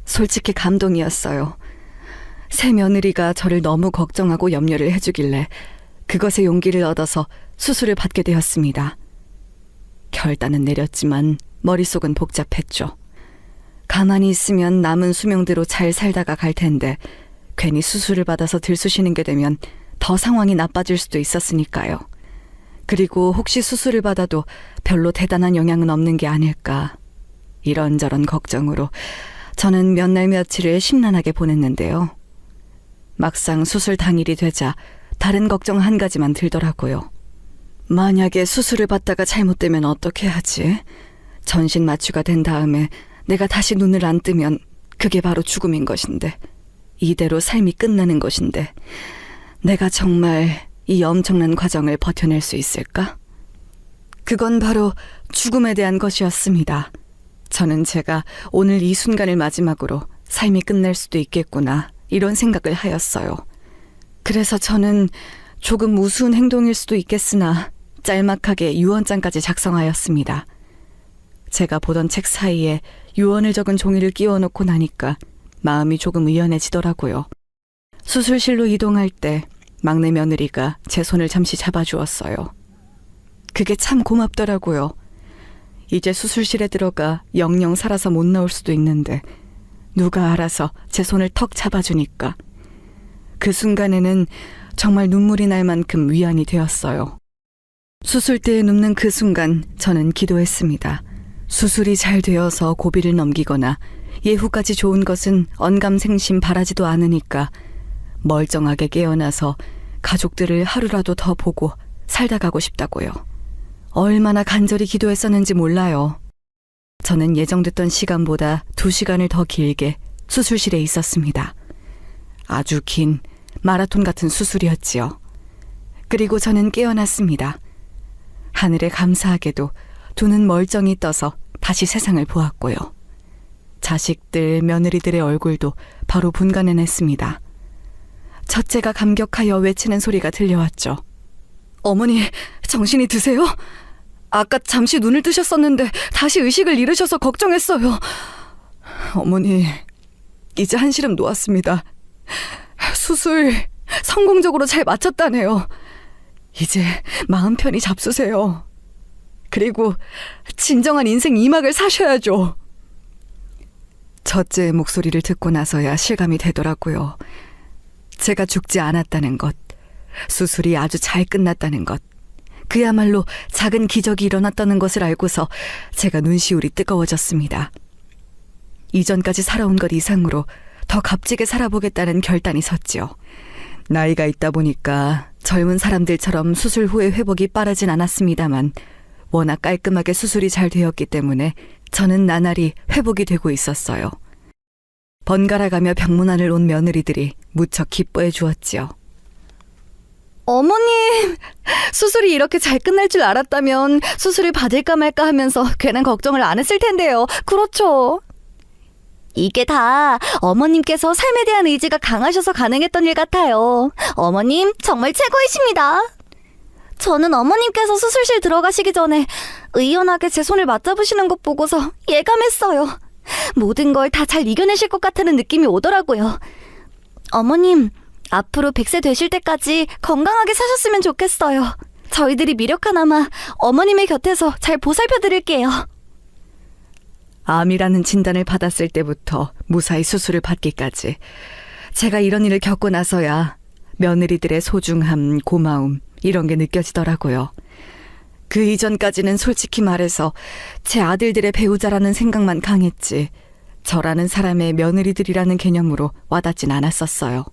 솔직히 감동이었어요. 새 며느리가 저를 너무 걱정하고 염려를 해주길래 그것에 용기를 얻어서 수술을 받게 되었습니다. 결단은 내렸지만 머릿속은 복잡했죠. 가만히 있으면 남은 수명대로 잘 살다가 갈 텐데 괜히 수술을 받아서 들쑤시는 게 되면 더 상황이 나빠질 수도 있었으니까요. 그리고 혹시 수술을 받아도 별로 대단한 영향은 없는 게 아닐까. 이런저런 걱정으로 저는 몇 날 며칠을 심란하게 보냈는데요. 막상 수술 당일이 되자 다른 걱정 한 가지만 들더라고요. 만약에 수술을 받다가 잘못되면 어떻게 하지? 전신 마취가 된 다음에 내가 다시 눈을 안 뜨면 그게 바로 죽음인 것인데, 이대로 삶이 끝나는 것인데, 내가 정말 이 엄청난 과정을 버텨낼 수 있을까? 그건 바로 죽음에 대한 것이었습니다. 저는 제가 오늘 이 순간을 마지막으로 삶이 끝날 수도 있겠구나, 이런 생각을 하였어요. 그래서 저는 조금 우스운 행동일 수도 있겠으나 짤막하게 유언장까지 작성하였습니다. 제가 보던 책 사이에 유언을 적은 종이를 끼워놓고 나니까 마음이 조금 의연해지더라고요. 수술실로 이동할 때 막내 며느리가 제 손을 잠시 잡아주었어요. 그게 참 고맙더라고요. 이제 수술실에 들어가 영영 살아서 못 나올 수도 있는데 누가 알아서 제 손을 턱 잡아주니까 그 순간에는 정말 눈물이 날 만큼 위안이 되었어요. 수술대에 눕는 그 순간 저는 기도했습니다. 수술이 잘 되어서 고비를 넘기거나 예후까지 좋은 것은 언감생심 바라지도 않으니까 멀쩡하게 깨어나서 가족들을 하루라도 더 보고 살다 가고 싶다고요. 얼마나 간절히 기도했었는지 몰라요. 저는 예정됐던 시간보다 2시간을 더 길게 수술실에 있었습니다. 아주 긴 마라톤 같은 수술이었지요. 그리고 저는 깨어났습니다. 하늘에 감사하게도 두 눈 멀쩡히 떠서 다시 세상을 보았고요. 자식들, 며느리들의 얼굴도 바로 분간해냈습니다. 첫째가 감격하여 외치는 소리가 들려왔죠. 어머니, 정신이 드세요? 아까 잠시 눈을 뜨셨었는데 다시 의식을 잃으셔서 걱정했어요. 어머니, 이제 한시름 놓았습니다. 수술 성공적으로 잘 마쳤다네요. 이제 마음 편히 잡수세요. 그리고 진정한 인생 2막을 사셔야죠. 첫째의 목소리를 듣고 나서야 실감이 되더라고요. 제가 죽지 않았다는 것, 수술이 아주 잘 끝났다는 것, 그야말로 작은 기적이 일어났다는 것을 알고서 제가 눈시울이 뜨거워졌습니다. 이전까지 살아온 것 이상으로 더 값지게 살아보겠다는 결단이 섰지요. 나이가 있다 보니까 젊은 사람들처럼 수술 후의 회복이 빠르진 않았습니다만 워낙 깔끔하게 수술이 잘 되었기 때문에 저는 나날이 회복이 되고 있었어요. 번갈아가며 병문안을 온 며느리들이 무척 기뻐해 주었지요. 어머님, 수술이 이렇게 잘 끝날 줄 알았다면 수술을 받을까 말까 하면서 괜한 걱정을 안 했을 텐데요. 그렇죠? 이게 다 어머님께서 삶에 대한 의지가 강하셔서 가능했던 일 같아요. 어머님, 정말 최고이십니다. 저는 어머님께서 수술실 들어가시기 전에 의연하게 제 손을 맞잡으시는 것 보고서 예감했어요. 모든 걸 다 잘 이겨내실 것 같다는 느낌이 오더라고요. 어머님, 앞으로 100세 되실 때까지 건강하게 사셨으면 좋겠어요. 저희들이 미력하나마 어머님의 곁에서 잘 보살펴 드릴게요. 암이라는 진단을 받았을 때부터 무사히 수술을 받기까지 제가 이런 일을 겪고 나서야 며느리들의 소중함, 고마움 이런 게 느껴지더라고요. 그 이전까지는 솔직히 말해서 제 아들들의 배우자라는 생각만 강했지 저라는 사람의 며느리들이라는 개념으로 와닿진 않았었어요.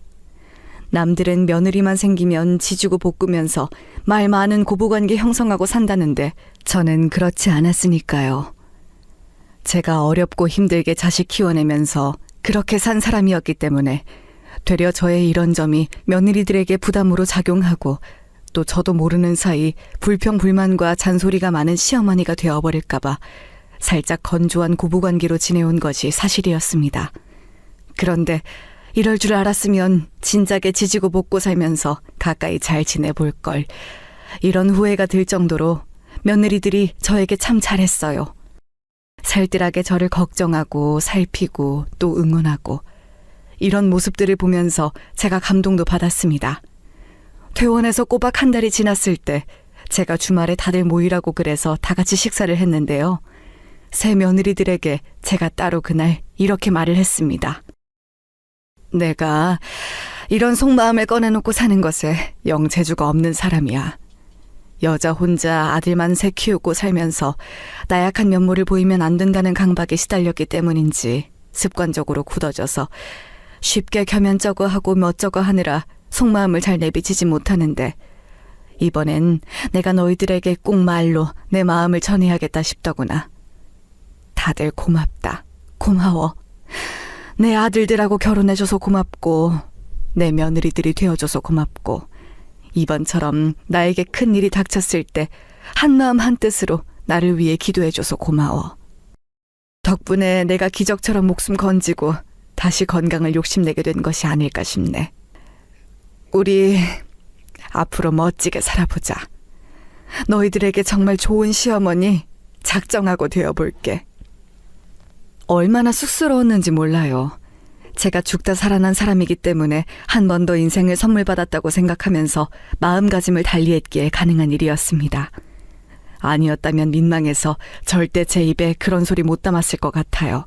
남들은 며느리만 생기면 지지고 볶으면서 말 많은 고부관계 형성하고 산다는데 저는 그렇지 않았으니까요. 제가 어렵고 힘들게 자식 키워내면서 그렇게 산 사람이었기 때문에 되려 저의 이런 점이 며느리들에게 부담으로 작용하고 또 저도 모르는 사이 불평불만과 잔소리가 많은 시어머니가 되어버릴까봐 살짝 건조한 고부관계로 지내온 것이 사실이었습니다. 그런데 이럴 줄 알았으면 진작에 지지고 볶고 살면서 가까이 잘 지내볼 걸. 이런 후회가 들 정도로 며느리들이 저에게 참 잘했어요. 살뜰하게 저를 걱정하고 살피고 또 응원하고 이런 모습들을 보면서 제가 감동도 받았습니다. 퇴원해서 꼬박 한 달이 지났을 때 제가 주말에 다들 모이라고 그래서 다 같이 식사를 했는데요. 새 며느리들에게 제가 따로 그날 이렇게 말을 했습니다. 내가 이런 속마음을 꺼내놓고 사는 것에 영 재주가 없는 사람이야. 여자 혼자 아들만 셋 키우고 살면서 나약한 면모를 보이면 안 된다는 강박에 시달렸기 때문인지 습관적으로 굳어져서 쉽게 겸연쩍어하고 멋쩍어 하느라 속마음을 잘 내비치지 못하는데 이번엔 내가 너희들에게 꼭 말로 내 마음을 전해야겠다 싶더구나. 다들 고맙다. 고마워. 내 아들들하고 결혼해줘서 고맙고 내 며느리들이 되어줘서 고맙고 이번처럼 나에게 큰 일이 닥쳤을 때 한마음 한뜻으로 나를 위해 기도해줘서 고마워. 덕분에 내가 기적처럼 목숨 건지고 다시 건강을 욕심내게 된 것이 아닐까 싶네. 우리 앞으로 멋지게 살아보자. 너희들에게 정말 좋은 시어머니 작정하고 되어볼게. 얼마나 쑥스러웠는지 몰라요. 제가 죽다 살아난 사람이기 때문에 한 번 더 인생을 선물 받았다고 생각하면서 마음가짐을 달리했기에 가능한 일이었습니다. 아니었다면 민망해서 절대 제 입에 그런 소리 못 담았을 것 같아요.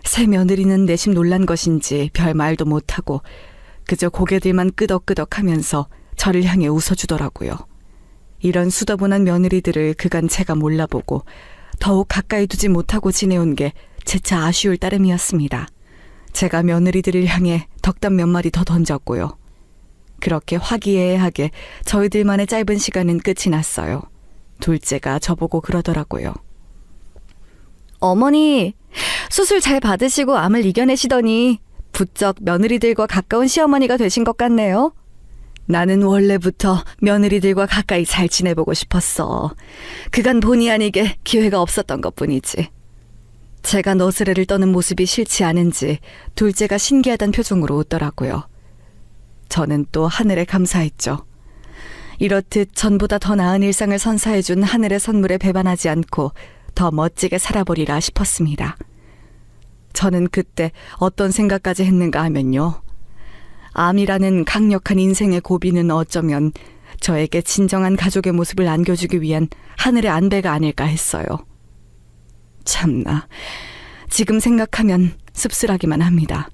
새 며느리는 내심 놀란 것인지 별 말도 못하고 그저 고개들만 끄덕끄덕하면서 저를 향해 웃어주더라고요. 이런 수더분한 며느리들을 그간 제가 몰라보고 더욱 가까이 두지 못하고 지내온 게 재차 아쉬울 따름이었습니다. 제가 며느리들을 향해 덕담 몇 마디 더 던졌고요. 그렇게 화기애애하게 저희들만의 짧은 시간은 끝이 났어요. 둘째가 저보고 그러더라고요. 어머니, 수술 잘 받으시고 암을 이겨내시더니 부쩍 며느리들과 가까운 시어머니가 되신 것 같네요. 나는 원래부터 며느리들과 가까이 잘 지내보고 싶었어. 그간 본의 아니게 기회가 없었던 것뿐이지. 제가 너스레를 떠는 모습이 싫지 않은지 둘째가 신기하단 표정으로 웃더라고요. 저는 또 하늘에 감사했죠. 이렇듯 전보다 더 나은 일상을 선사해준 하늘의 선물에 배반하지 않고 더 멋지게 살아보리라 싶었습니다. 저는 그때 어떤 생각까지 했는가 하면요. 암이라는 강력한 인생의 고비는 어쩌면 저에게 진정한 가족의 모습을 안겨주기 위한 하늘의 안배가 아닐까 했어요. 참나, 지금 생각하면 씁쓸하기만 합니다.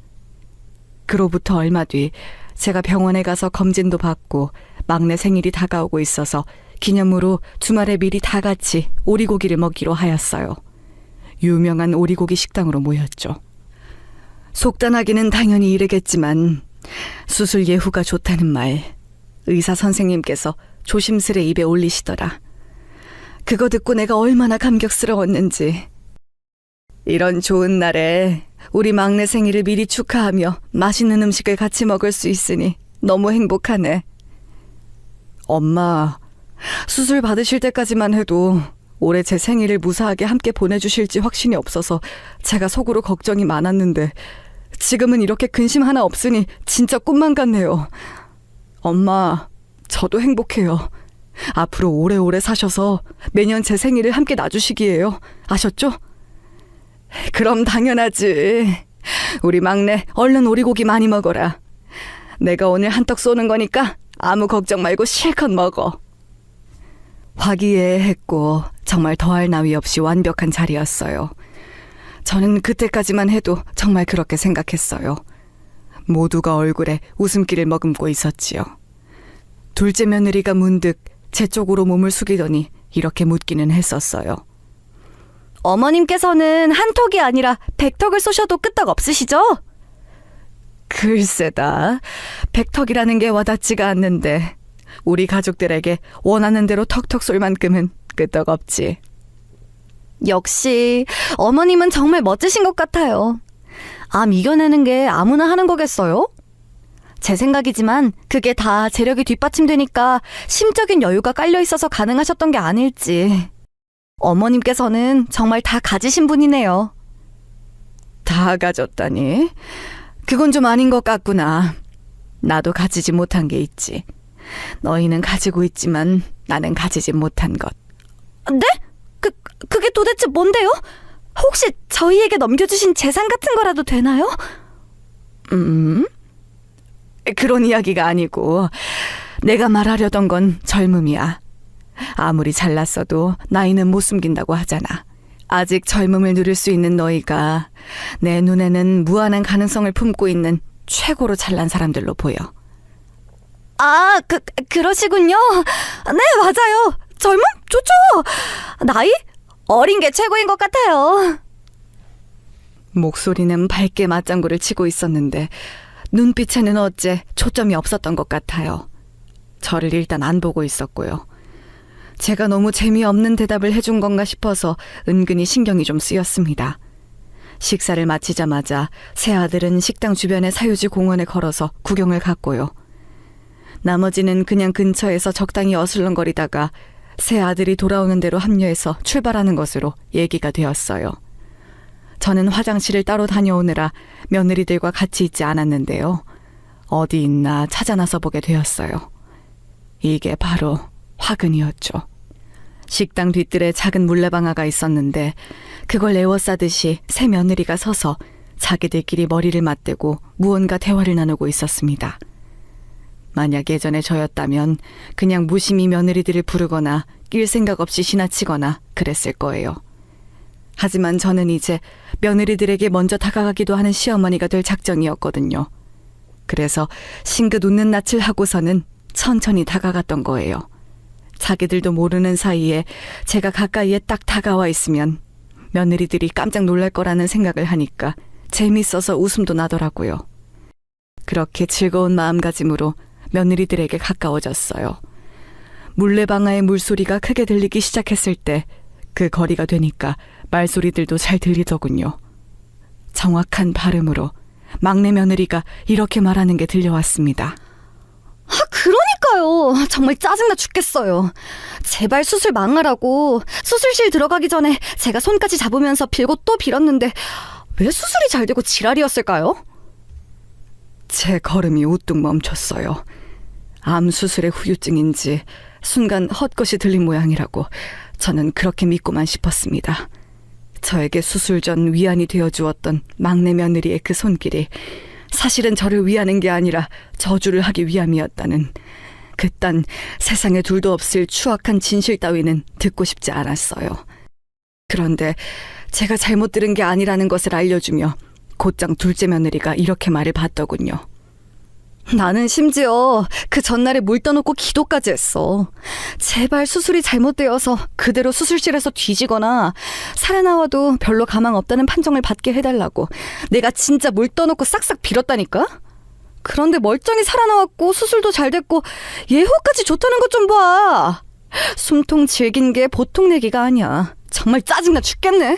그로부터 얼마 뒤 제가 병원에 가서 검진도 받고 막내 생일이 다가오고 있어서 기념으로 주말에 미리 다 같이 오리고기를 먹기로 하였어요. 유명한 오리고기 식당으로 모였죠. 속단하기는 당연히 이르겠지만 수술 예후가 좋다는 말 의사 선생님께서 조심스레 입에 올리시더라. 그거 듣고 내가 얼마나 감격스러웠는지. 이런 좋은 날에 우리 막내 생일을 미리 축하하며 맛있는 음식을 같이 먹을 수 있으니 너무 행복하네. 엄마, 수술 받으실 때까지만 해도 올해 제 생일을 무사하게 함께 보내주실지 확신이 없어서 제가 속으로 걱정이 많았는데 지금은 이렇게 근심 하나 없으니 진짜 꿈만 같네요. 엄마, 저도 행복해요. 앞으로 오래오래 사셔서 매년 제 생일을 함께 놔주시기예요. 아셨죠? 그럼 당연하지. 우리 막내 얼른 오리고기 많이 먹어라. 내가 오늘 한턱 쏘는 거니까 아무 걱정 말고 실컷 먹어. 화기애애했고 정말 더할 나위 없이 완벽한 자리였어요. 저는 그때까지만 해도 정말 그렇게 생각했어요. 모두가 얼굴에 웃음기를 머금고 있었지요. 둘째 며느리가 문득 제 쪽으로 몸을 숙이더니 이렇게 묻기는 했었어요. 어머님께서는 한턱이 아니라 100턱을 쏘셔도 끄떡 없으시죠? 글쎄다. 100턱이라는 게 와닿지가 않는데 우리 가족들에게 원하는 대로 턱턱 쏠 만큼은 끄떡 없지. 역시 어머님은 정말 멋지신 것 같아요. 암 이겨내는 게 아무나 하는 거겠어요? 제 생각이지만 그게 다 재력이 뒷받침되니까 심적인 여유가 깔려 있어서 가능하셨던 게 아닐지. 어머님께서는 정말 다 가지신 분이네요. 다 가졌다니? 그건 좀 아닌 것 같구나. 나도 가지지 못한 게 있지. 너희는 가지고 있지만 나는 가지지 못한 것. 네? 그게 도대체 뭔데요? 혹시 저희에게 넘겨주신 재산 같은 거라도 되나요? 그런 이야기가 아니고 내가 말하려던 건 젊음이야. 아무리 잘났어도 나이는 못 숨긴다고 하잖아. 아직 젊음을 누릴 수 있는 너희가 내 눈에는 무한한 가능성을 품고 있는 최고로 잘난 사람들로 보여. 아, 그러시군요. 네, 맞아요. 젊음? 좋죠. 나이? 어린 게 최고인 것 같아요. 목소리는 밝게 맞장구를 치고 있었는데 눈빛에는 어째 초점이 없었던 것 같아요. 저를 일단 안 보고 있었고요. 제가 너무 재미없는 대답을 해준 건가 싶어서 은근히 신경이 좀 쓰였습니다. 식사를 마치자마자 새 아들은 식당 주변의 사유지 공원에 걸어서 구경을 갔고요. 나머지는 그냥 근처에서 적당히 어슬렁거리다가 새 아들이 돌아오는 대로 합류해서 출발하는 것으로 얘기가 되었어요. 저는 화장실을 따로 다녀오느라 며느리들과 같이 있지 않았는데요. 어디 있나 찾아 나서 보게 되었어요. 이게 바로 화근이었죠. 식당 뒤뜰에 작은 물레방아가 있었는데 그걸 에워싸듯이 새 며느리가 서서 자기들끼리 머리를 맞대고 무언가 대화를 나누고 있었습니다. 만약 예전에 저였다면 그냥 무심히 며느리들을 부르거나 낄 생각 없이 지나치거나 그랬을 거예요. 하지만 저는 이제 며느리들에게 먼저 다가가기도 하는 시어머니가 될 작정이었거든요. 그래서 싱긋 웃는 낯을 하고서는 천천히 다가갔던 거예요. 자기들도 모르는 사이에 제가 가까이에 딱 다가와 있으면 며느리들이 깜짝 놀랄 거라는 생각을 하니까 재밌어서 웃음도 나더라고요. 그렇게 즐거운 마음가짐으로 며느리들에게 가까워졌어요. 물레방아의 물소리가 크게 들리기 시작했을 때 그 거리가 되니까 말소리들도 잘 들리더군요. 정확한 발음으로 막내 며느리가 이렇게 말하는 게 들려왔습니다. 그러니까요. 정말 짜증나 죽겠어요. 제발 수술 망하라고. 수술실 들어가기 전에 제가 손까지 잡으면서 빌고 또 빌었는데 왜 수술이 잘 되고 지랄이었을까요? 제 걸음이 우뚝 멈췄어요. 암 수술의 후유증인지 순간 헛것이 들린 모양이라고 저는 그렇게 믿고만 싶었습니다. 저에게 수술 전 위안이 되어주었던 막내 며느리의 그 손길이 사실은 저를 위하는 게 아니라 저주를 하기 위함이었다는 그딴 세상에 둘도 없을 추악한 진실 따위는 듣고 싶지 않았어요. 그런데 제가 잘못 들은 게 아니라는 것을 알려주며 곧장 둘째 며느리가 이렇게 말을 받더군요. 나는 심지어 그 전날에 물 떠놓고 기도까지 했어. 제발 수술이 잘못되어서 그대로 수술실에서 뒤지거나 살아나와도 별로 가망 없다는 판정을 받게 해달라고 내가 진짜 물 떠놓고 싹싹 빌었다니까? 그런데 멀쩡히 살아나왔고 수술도 잘 됐고 예후까지 좋다는 것 좀 봐. 숨통 질긴 게 보통 내기가 아니야. 정말 짜증나 죽겠네.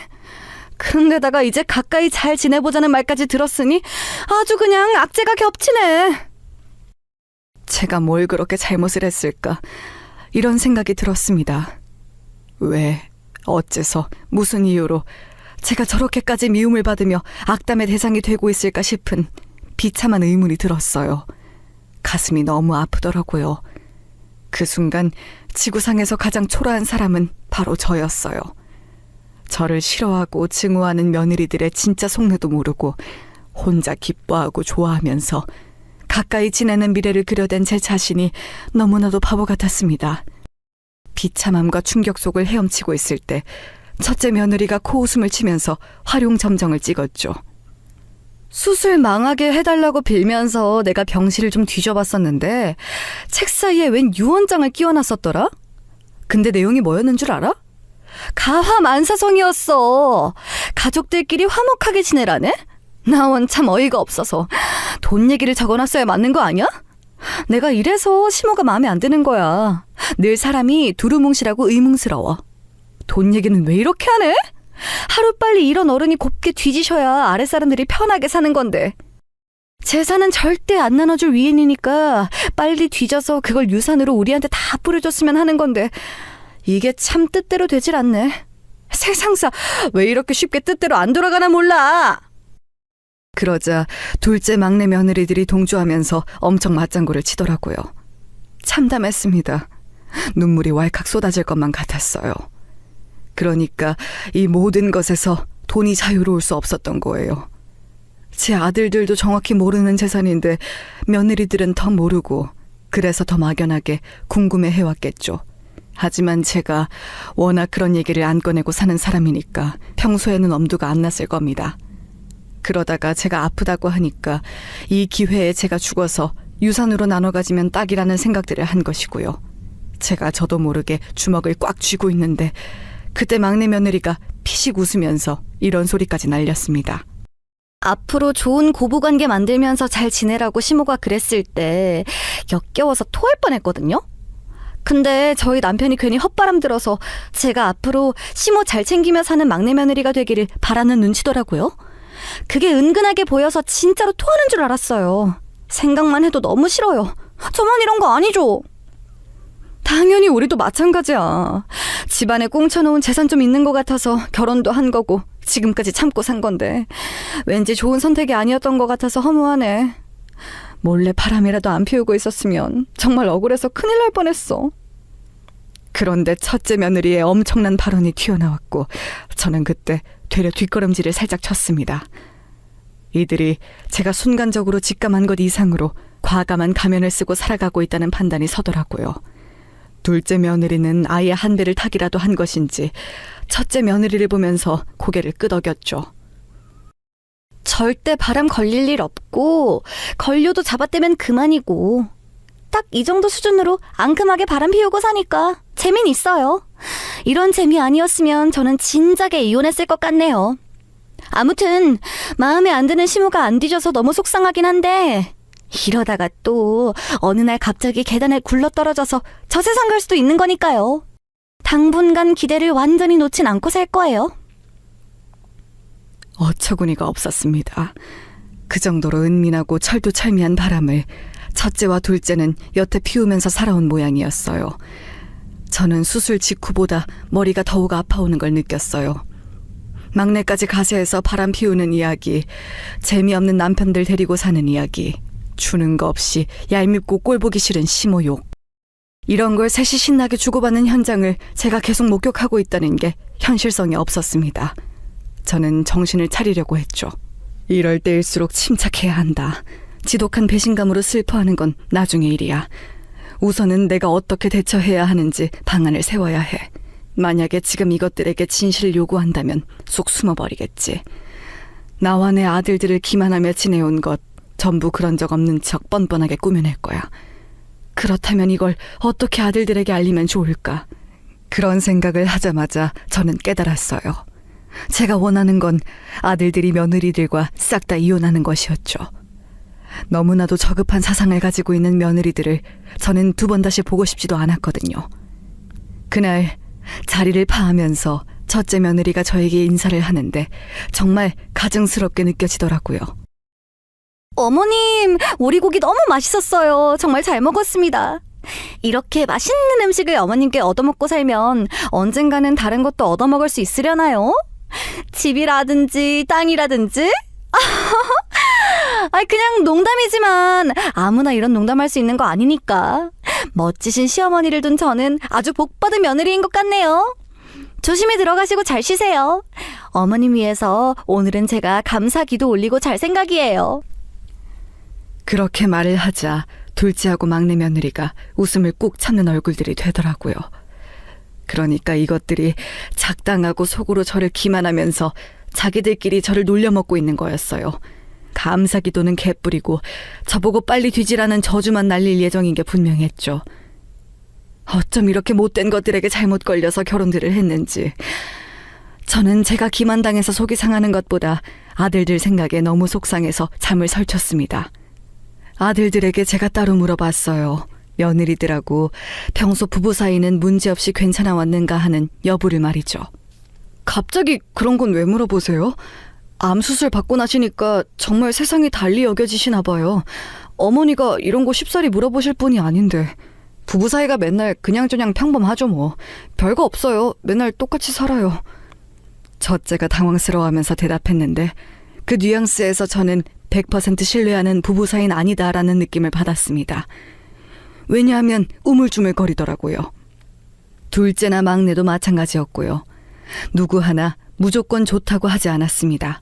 그런데다가 이제 가까이 잘 지내보자는 말까지 들었으니 아주 그냥 악재가 겹치네. 제가 뭘 그렇게 잘못을 했을까? 이런 생각이 들었습니다. 왜, 어째서, 무슨 이유로 제가 저렇게까지 미움을 받으며 악담의 대상이 되고 있을까 싶은 비참한 의문이 들었어요. 가슴이 너무 아프더라고요. 그 순간 지구상에서 가장 초라한 사람은 바로 저였어요. 저를 싫어하고 증오하는 며느리들의 진짜 속내도 모르고 혼자 기뻐하고 좋아하면서 가까이 지내는 미래를 그려댄 제 자신이 너무나도 바보 같았습니다. 비참함과 충격 속을 헤엄치고 있을 때 첫째 며느리가 코웃음을 치면서 활용점정을 찍었죠. 수술 망하게 해달라고 빌면서 내가 병실을 좀 뒤져봤었는데 책 사이에 웬 유언장을 끼워놨었더라? 근데 내용이 뭐였는 줄 알아? 가화만사성이었어. 가족들끼리 화목하게 지내라네? 나 원참 어이가 없어서 돈 얘기를 적어놨어야 맞는 거 아니야? 내가 이래서 시모가 마음에 안 드는 거야. 늘 사람이 두루뭉실하고 의문스러워. 돈 얘기는 왜 이렇게 하네? 하루빨리 이런 어른이 곱게 뒤지셔야 아랫사람들이 편하게 사는 건데. 재산은 절대 안 나눠줄 위인이니까 빨리 뒤져서 그걸 유산으로 우리한테 다 뿌려줬으면 하는 건데 이게 참 뜻대로 되질 않네. 세상사 왜 이렇게 쉽게 뜻대로 안 돌아가나 몰라. 그러자 둘째 막내 며느리들이 동조하면서 엄청 맞장구를 치더라고요. 참담했습니다. 눈물이 왈칵 쏟아질 것만 같았어요. 그러니까 이 모든 것에서 돈이 자유로울 수 없었던 거예요. 제 아들들도 정확히 모르는 재산인데 며느리들은 더 모르고 그래서 더 막연하게 궁금해해왔겠죠. 하지만 제가 워낙 그런 얘기를 안 꺼내고 사는 사람이니까 평소에는 엄두가 안 났을 겁니다. 그러다가 제가 아프다고 하니까 이 기회에 제가 죽어서 유산으로 나눠 가지면 딱이라는 생각들을 한 것이고요. 제가 저도 모르게 주먹을 꽉 쥐고 있는데 그때 막내 며느리가 피식 웃으면서 이런 소리까지 날렸습니다. 앞으로 좋은 고부관계 만들면서 잘 지내라고 시모가 그랬을 때 역겨워서 토할 뻔했거든요. 근데 저희 남편이 괜히 헛바람 들어서 제가 앞으로 시모 잘 챙기며 사는 막내 며느리가 되기를 바라는 눈치더라고요. 그게 은근하게 보여서 진짜로 토하는 줄 알았어요. 생각만 해도 너무 싫어요. 저만 이런 거 아니죠. 당연히 우리도 마찬가지야. 집안에 꽁쳐놓은 재산 좀 있는 것 같아서 결혼도 한 거고 지금까지 참고 산 건데 왠지 좋은 선택이 아니었던 것 같아서 허무하네. 몰래 바람이라도 안 피우고 있었으면 정말 억울해서 큰일 날 뻔했어. 그런데 첫째 며느리의 엄청난 발언이 튀어나왔고 저는 그때 되려 뒷걸음질을 살짝 쳤습니다. 이들이 제가 순간적으로 직감한 것 이상으로 과감한 가면을 쓰고 살아가고 있다는 판단이 서더라고요. 둘째 며느리는 아예 한 배를 타기라도 한 것인지 첫째 며느리를 보면서 고개를 끄덕였죠. 절대 바람 걸릴 일 없고 걸려도 잡아떼면 그만이고 딱 이 정도 수준으로 앙큼하게 바람 피우고 사니까 재민 있어요. 이런 재미 아니었으면 저는 진작에 이혼했을 것 같네요. 아무튼 마음에 안 드는 시무가 안 뒤져서 너무 속상하긴 한데 이러다가 또 어느 날 갑자기 계단에 굴러떨어져서 저 세상 갈 수도 있는 거니까요. 당분간 기대를 완전히 놓진 않고 살 거예요. 어처구니가 없었습니다. 그 정도로 은밀하고 철두철미한 바람을 첫째와 둘째는 여태 피우면서 살아온 모양이었어요. 저는 수술 직후보다 머리가 더욱 아파오는 걸 느꼈어요. 막내까지 가세해서 바람 피우는 이야기, 재미없는 남편들 데리고 사는 이야기, 주는 거 없이 얄밉고 꼴보기 싫은 시모욕. 이런 걸 셋이 신나게 주고받는 현장을 제가 계속 목격하고 있다는 게 현실성이 없었습니다. 저는 정신을 차리려고 했죠. 이럴 때일수록 침착해야 한다. 지독한 배신감으로 슬퍼하는 건 나중의 일이야. 우선은 내가 어떻게 대처해야 하는지 방안을 세워야 해. 만약에 지금 이것들에게 진실을 요구한다면 쏙 숨어버리겠지. 나와 내 아들들을 기만하며 지내온 것 전부 그런 적 없는 척 뻔뻔하게 꾸며낼 거야. 그렇다면 이걸 어떻게 아들들에게 알리면 좋을까? 그런 생각을 하자마자 저는 깨달았어요. 제가 원하는 건 아들들이 며느리들과 싹 다 이혼하는 것이었죠. 너무나도 저급한 사상을 가지고 있는 며느리들을 저는 두 번 다시 보고 싶지도 않았거든요. 그날 자리를 파하면서 첫째 며느리가 저에게 인사를 하는데 정말 가증스럽게 느껴지더라고요. 어머님, 오리고기 너무 맛있었어요. 정말 잘 먹었습니다. 이렇게 맛있는 음식을 어머님께 얻어먹고 살면 언젠가는 다른 것도 얻어먹을 수 있으려나요? 집이라든지 땅이라든지? 그냥 농담이지만 아무나 이런 농담할 수 있는 거 아니니까. 멋지신 시어머니를 둔 저는 아주 복받은 며느리인 것 같네요. 조심히 들어가시고 잘 쉬세요. 어머님 위해서 오늘은 제가 감사기도 올리고 잘 생각이에요. 그렇게 말을 하자 둘째하고 막내 며느리가 웃음을 꾹 참는 얼굴들이 되더라고요. 그러니까 이것들이 작당하고 속으로 저를 기만하면서 자기들끼리 저를 놀려먹고 있는 거였어요. 감사기도는 개뿔이고 저보고 빨리 뒤지라는 저주만 날릴 예정인 게 분명했죠. 어쩜 이렇게 못된 것들에게 잘못 걸려서 결혼들을 했는지. 저는 제가 기만당해서 속이 상하는 것보다 아들들 생각에 너무 속상해서 잠을 설쳤습니다. 아들들에게 제가 따로 물어봤어요. 며느리들하고 평소 부부 사이는 문제없이 괜찮아 왔는가 하는 여부를 말이죠. 갑자기 그런 건 왜 물어보세요? 암 수술 받고 나시니까 정말 세상이 달리 여겨지시나 봐요. 어머니가 이런 거 쉽사리 물어보실 분이 아닌데. 부부 사이가 맨날 그냥저냥 평범하죠 뭐. 별거 없어요. 맨날 똑같이 살아요. 첫째가 당황스러워하면서 대답했는데 그 뉘앙스에서 저는 100% 신뢰하는 부부 사이는 아니다라는 느낌을 받았습니다. 왜냐하면 우물쭈물거리더라고요. 둘째나 막내도 마찬가지였고요. 누구 하나 무조건 좋다고 하지 않았습니다.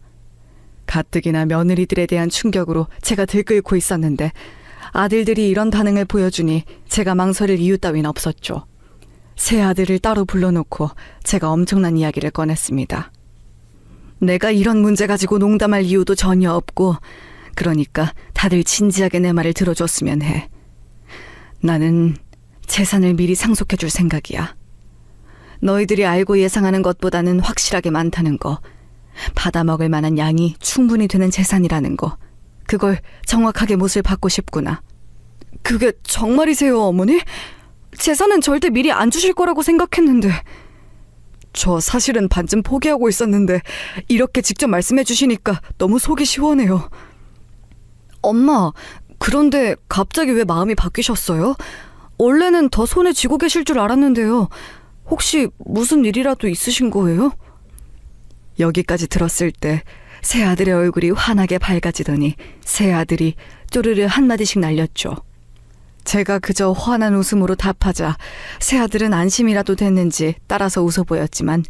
가뜩이나 며느리들에 대한 충격으로 제가 들끓고 있었는데 아들들이 이런 반응을 보여주니 제가 망설일 이유 따윈 없었죠. 세 아들을 따로 불러놓고 제가 엄청난 이야기를 꺼냈습니다. 내가 이런 문제 가지고 농담할 이유도 전혀 없고 그러니까 다들 진지하게 내 말을 들어줬으면 해. 나는 재산을 미리 상속해줄 생각이야. 너희들이 알고 예상하는 것보다는 확실하게 많다는 거, 받아먹을 만한 양이 충분히 되는 재산이라는 거, 그걸 정확하게 못을 받고 싶구나. 그게 정말이세요, 어머니? 재산은 절대 미리 안 주실 거라고 생각했는데. 저 사실은 반쯤 포기하고 있었는데 이렇게 직접 말씀해 주시니까 너무 속이 시원해요. 엄마, 그런데 갑자기 왜 마음이 바뀌셨어요? 원래는 더 손에 쥐고 계실 줄 알았는데요. 혹시 무슨 일이라도 있으신 거예요? 여기까지 들었을 때 새 아들의 얼굴이 환하게 밝아지더니 새 아들이 쪼르르 한마디씩 날렸죠. 제가 그저 환한 웃음으로 답하자 새 아들은 안심이라도 됐는지 따라서 웃어 보였지만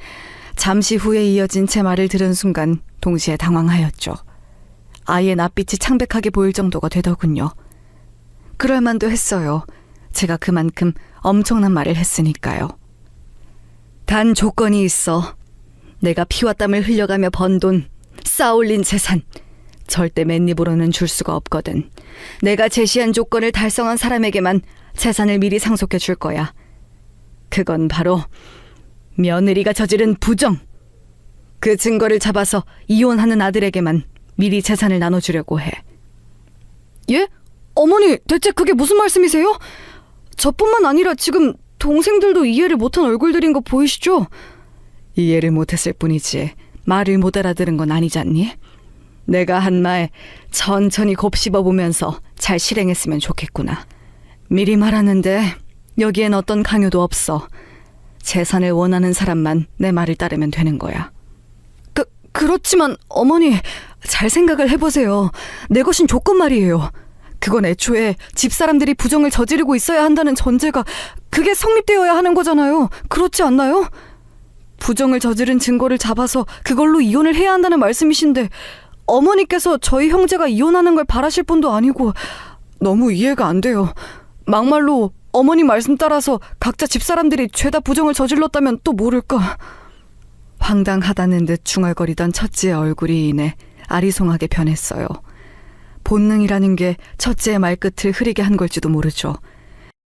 잠시 후에 이어진 제 말을 들은 순간 동시에 당황하였죠. 아이의 낯빛이 창백하게 보일 정도가 되더군요. 그럴만도 했어요. 제가 그만큼 엄청난 말을 했으니까요. 단 조건이 있어. 내가 피와 땀을 흘려가며 번 돈, 쌓아올린 재산, 절대 맨입으로는 줄 수가 없거든. 내가 제시한 조건을 달성한 사람에게만 재산을 미리 상속해 줄 거야. 그건 바로 며느리가 저지른 부정. 그 증거를 잡아서 이혼하는 아들에게만 미리 재산을 나눠주려고 해. 예? 어머니, 대체 그게 무슨 말씀이세요? 저뿐만 아니라 지금 동생들도 이해를 못한 얼굴들인 거 보이시죠? 이해를 못했을 뿐이지 말을 못 알아들은 건 아니잖니? 내가 한 말 천천히 곱씹어보면서 잘 실행했으면 좋겠구나. 미리 말하는데 여기엔 어떤 강요도 없어. 재산을 원하는 사람만 내 말을 따르면 되는 거야. 그렇지만 어머니, 잘 생각을 해보세요. 내 것인 조건 말이에요. 그건 애초에 집사람들이 부정을 저지르고 있어야 한다는 전제가 그게 성립되어야 하는 거잖아요. 그렇지 않나요? 부정을 저지른 증거를 잡아서 그걸로 이혼을 해야 한다는 말씀이신데 어머니께서 저희 형제가 이혼하는 걸 바라실 분도 아니고 너무 이해가 안 돼요. 막말로 어머니 말씀 따라서 각자 집사람들이 죄다 부정을 저질렀다면 또 모를까. 황당하다는 듯 중얼거리던 첫째의 얼굴이 이내 아리송하게 변했어요. 본능이라는 게 첫째의 말끝을 흐리게 한 걸지도 모르죠.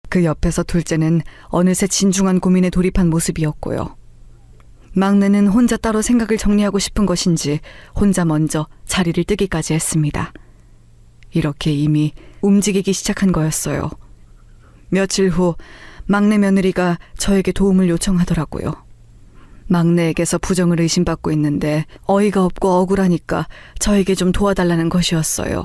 그 옆에서 둘째는 어느새 진중한 고민에 돌입한 모습이었고요. 막내는 혼자 따로 생각을 정리하고 싶은 것인지 혼자 먼저 자리를 뜨기까지 했습니다. 이렇게 이미 움직이기 시작한 거였어요. 며칠 후 막내 며느리가 저에게 도움을 요청하더라고요. 막내에게서 부정을 의심받고 있는데 어이가 없고 억울하니까 저에게 좀 도와달라는 것이었어요.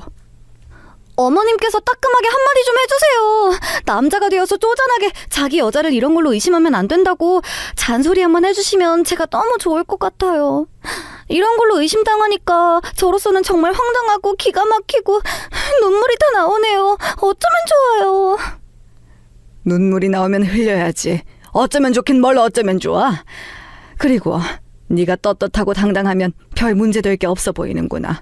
어머님께서 따끔하게 한마디 좀 해주세요. 남자가 되어서 쪼잔하게 자기 여자를 이런 걸로 의심하면 안 된다고 잔소리 한번 해주시면 제가 너무 좋을 것 같아요. 이런 걸로 의심당하니까 저로서는 정말 황당하고 기가 막히고 눈물이 다 나오네요. 어쩌면 좋아요. 눈물이 나오면 흘려야지. 어쩌면 좋긴 뭘 어쩌면 좋아. 그리고 네가 떳떳하고 당당하면 별 문제될 게 없어 보이는구나.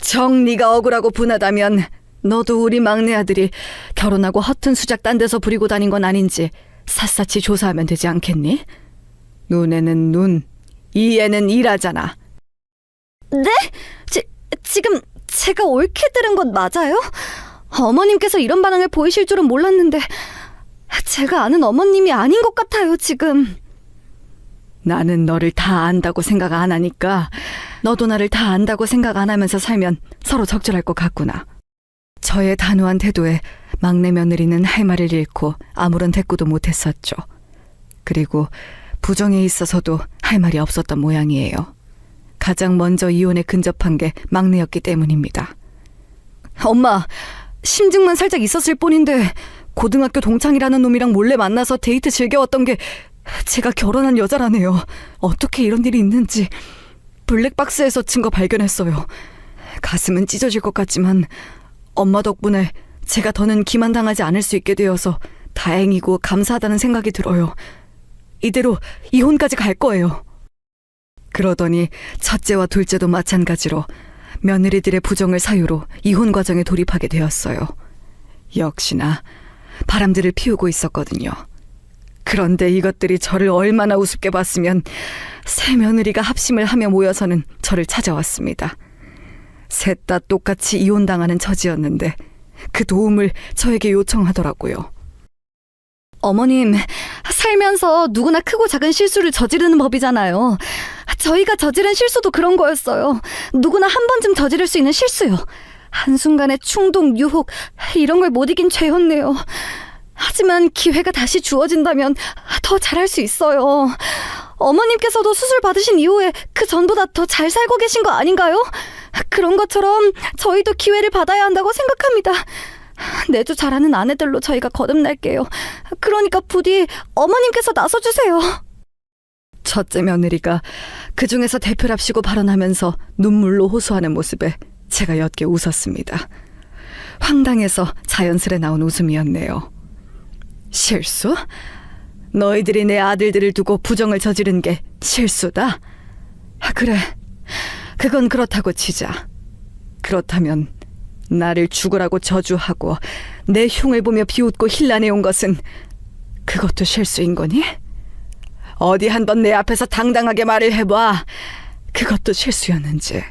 정 네가 억울하고 분하다면 너도 우리 막내 아들이 결혼하고 허튼 수작 딴 데서 부리고 다닌 건 아닌지 샅샅이 조사하면 되지 않겠니? 눈에는 눈, 이에는 이라잖아. 네? 지금 제가 옳게 들은 건 맞아요? 어머님께서 이런 반응을 보이실 줄은 몰랐는데 제가 아는 어머님이 아닌 것 같아요, 지금. 나는 너를 다 안다고 생각 안 하니까 너도 나를 다 안다고 생각 안 하면서 살면 서로 적절할 것 같구나. 저의 단호한 태도에 막내 며느리는 할 말을 잃고 아무런 대꾸도 못했었죠. 그리고 부정에 있어서도 할 말이 없었던 모양이에요. 가장 먼저 이혼에 근접한 게 막내였기 때문입니다. 엄마, 심증만 살짝 있었을 뿐인데 고등학교 동창이라는 놈이랑 몰래 만나서 데이트 즐겨왔던 게 제가 결혼한 여자라네요. 어떻게 이런 일이 있는지. 블랙박스에서 증거 발견했어요. 가슴은 찢어질 것 같지만 엄마 덕분에 제가 더는 기만당하지 않을 수 있게 되어서 다행이고 감사하다는 생각이 들어요. 이대로 이혼까지 갈 거예요. 그러더니 첫째와 둘째도 마찬가지로 며느리들의 부정을 사유로 이혼 과정에 돌입하게 되었어요. 역시나 바람들을 피우고 있었거든요. 그런데 이것들이 저를 얼마나 우습게 봤으면 새 며느리가 합심을 하며 모여서는 저를 찾아왔습니다. 셋 다 똑같이 이혼당하는 처지였는데 그 도움을 저에게 요청하더라고요. 어머님, 살면서 누구나 크고 작은 실수를 저지르는 법이잖아요. 저희가 저지른 실수도 그런 거였어요. 누구나 한 번쯤 저지를 수 있는 실수요. 한순간의 충동, 유혹, 이런 걸 못 이긴 죄였네요. 하지만 기회가 다시 주어진다면 더 잘할 수 있어요. 어머님께서도 수술 받으신 이후에 그 전보다 더 잘 살고 계신 거 아닌가요? 그런 것처럼 저희도 기회를 받아야 한다고 생각합니다. 내조 잘하는 아내들로 저희가 거듭날게요. 그러니까 부디 어머님께서 나서주세요. 첫째 며느리가 그 중에서 대표랍시고 발언하면서 눈물로 호소하는 모습에 제가 옅게 웃었습니다. 황당해서 자연스레 나온 웃음이었네요. 실수? 너희들이 내 아들들을 두고 부정을 저지른 게 실수다? 그래, 그건 그렇다고 치자. 그렇다면 나를 죽으라고 저주하고 내 흉을 보며 비웃고 힐난해온 것은 그것도 실수인 거니? 어디 한번 내 앞에서 당당하게 말을 해봐. 그것도 실수였는지.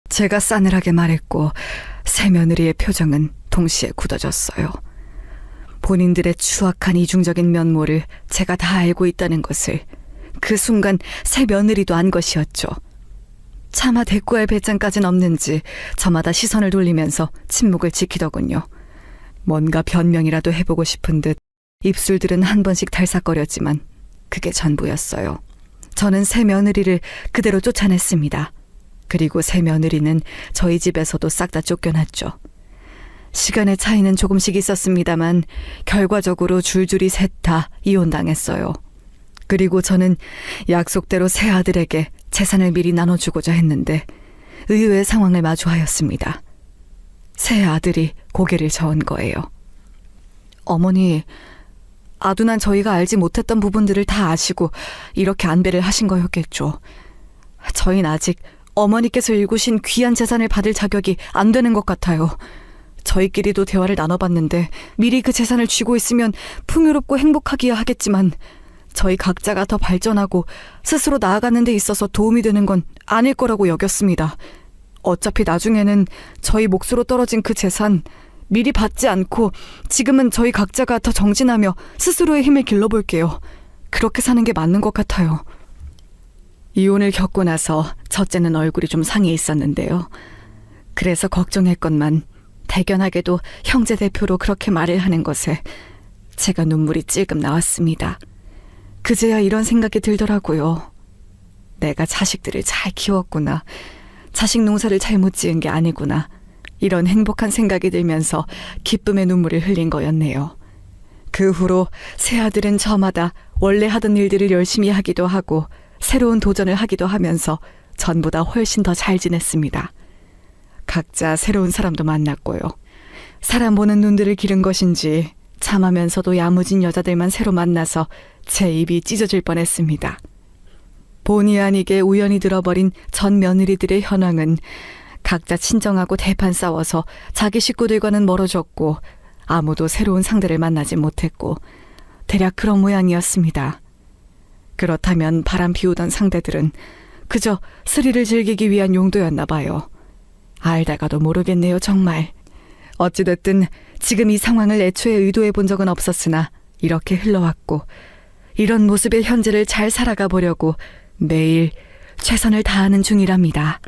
제가 싸늘하게 말했고 새 며느리의 표정은 동시에 굳어졌어요. 본인들의 추악한 이중적인 면모를 제가 다 알고 있다는 것을 그 순간 새 며느리도 안 것이었죠. 차마 대꾸할 배짱까진 없는지 저마다 시선을 돌리면서 침묵을 지키더군요. 뭔가 변명이라도 해보고 싶은 듯 입술들은 한 번씩 달싹거렸지만 그게 전부였어요. 저는 새 며느리를 그대로 쫓아냈습니다. 그리고 새 며느리는 저희 집에서도 싹 다 쫓겨났죠. 시간의 차이는 조금씩 있었습니다만 결과적으로 줄줄이 셋 다 이혼당했어요. 그리고 저는 약속대로 새 아들에게 재산을 미리 나눠주고자 했는데 의외의 상황을 마주하였습니다. 새 아들이 고개를 저은 거예요. 어머니, 아둔한 저희가 알지 못했던 부분들을 다 아시고 이렇게 안배를 하신 거였겠죠. 저희는 아직 어머니께서 일구신 귀한 재산을 받을 자격이 안 되는 것 같아요. 저희끼리도 대화를 나눠봤는데 미리 그 재산을 쥐고 있으면 풍요롭고 행복하기야 하겠지만 저희 각자가 더 발전하고 스스로 나아가는 데 있어서 도움이 되는 건 아닐 거라고 여겼습니다. 어차피 나중에는 저희 몫으로 떨어진 그 재산 미리 받지 않고 지금은 저희 각자가 더 정진하며 스스로의 힘을 길러볼게요. 그렇게 사는 게 맞는 것 같아요. 이혼을 겪고 나서 첫째는 얼굴이 좀 상해 있었는데요. 그래서 걱정했건만 대견하게도 형제 대표로 그렇게 말을 하는 것에 제가 눈물이 찔끔 나왔습니다. 그제야 이런 생각이 들더라고요. 내가 자식들을 잘 키웠구나. 자식 농사를 잘못 지은 게 아니구나. 이런 행복한 생각이 들면서 기쁨의 눈물을 흘린 거였네요. 그 후로 새 아들은 저마다 원래 하던 일들을 열심히 하기도 하고 새로운 도전을 하기도 하면서 전보다 훨씬 더 잘 지냈습니다. 각자 새로운 사람도 만났고요. 사람 보는 눈들을 기른 것인지 참하면서도 야무진 여자들만 새로 만나서 제 입이 찢어질 뻔했습니다. 본의 아니게 우연히 들어버린 전 며느리들의 현황은 각자 친정하고 대판 싸워서 자기 식구들과는 멀어졌고 아무도 새로운 상대를 만나지 못했고 대략 그런 모양이었습니다. 그렇다면 바람 피우던 상대들은 그저 스릴을 즐기기 위한 용도였나 봐요. 알다가도 모르겠네요, 정말. 어찌됐든 지금 이 상황을 애초에 의도해 본 적은 없었으나 이렇게 흘러왔고 이런 모습의 현재를 잘 살아가 보려고 매일 최선을 다하는 중이랍니다.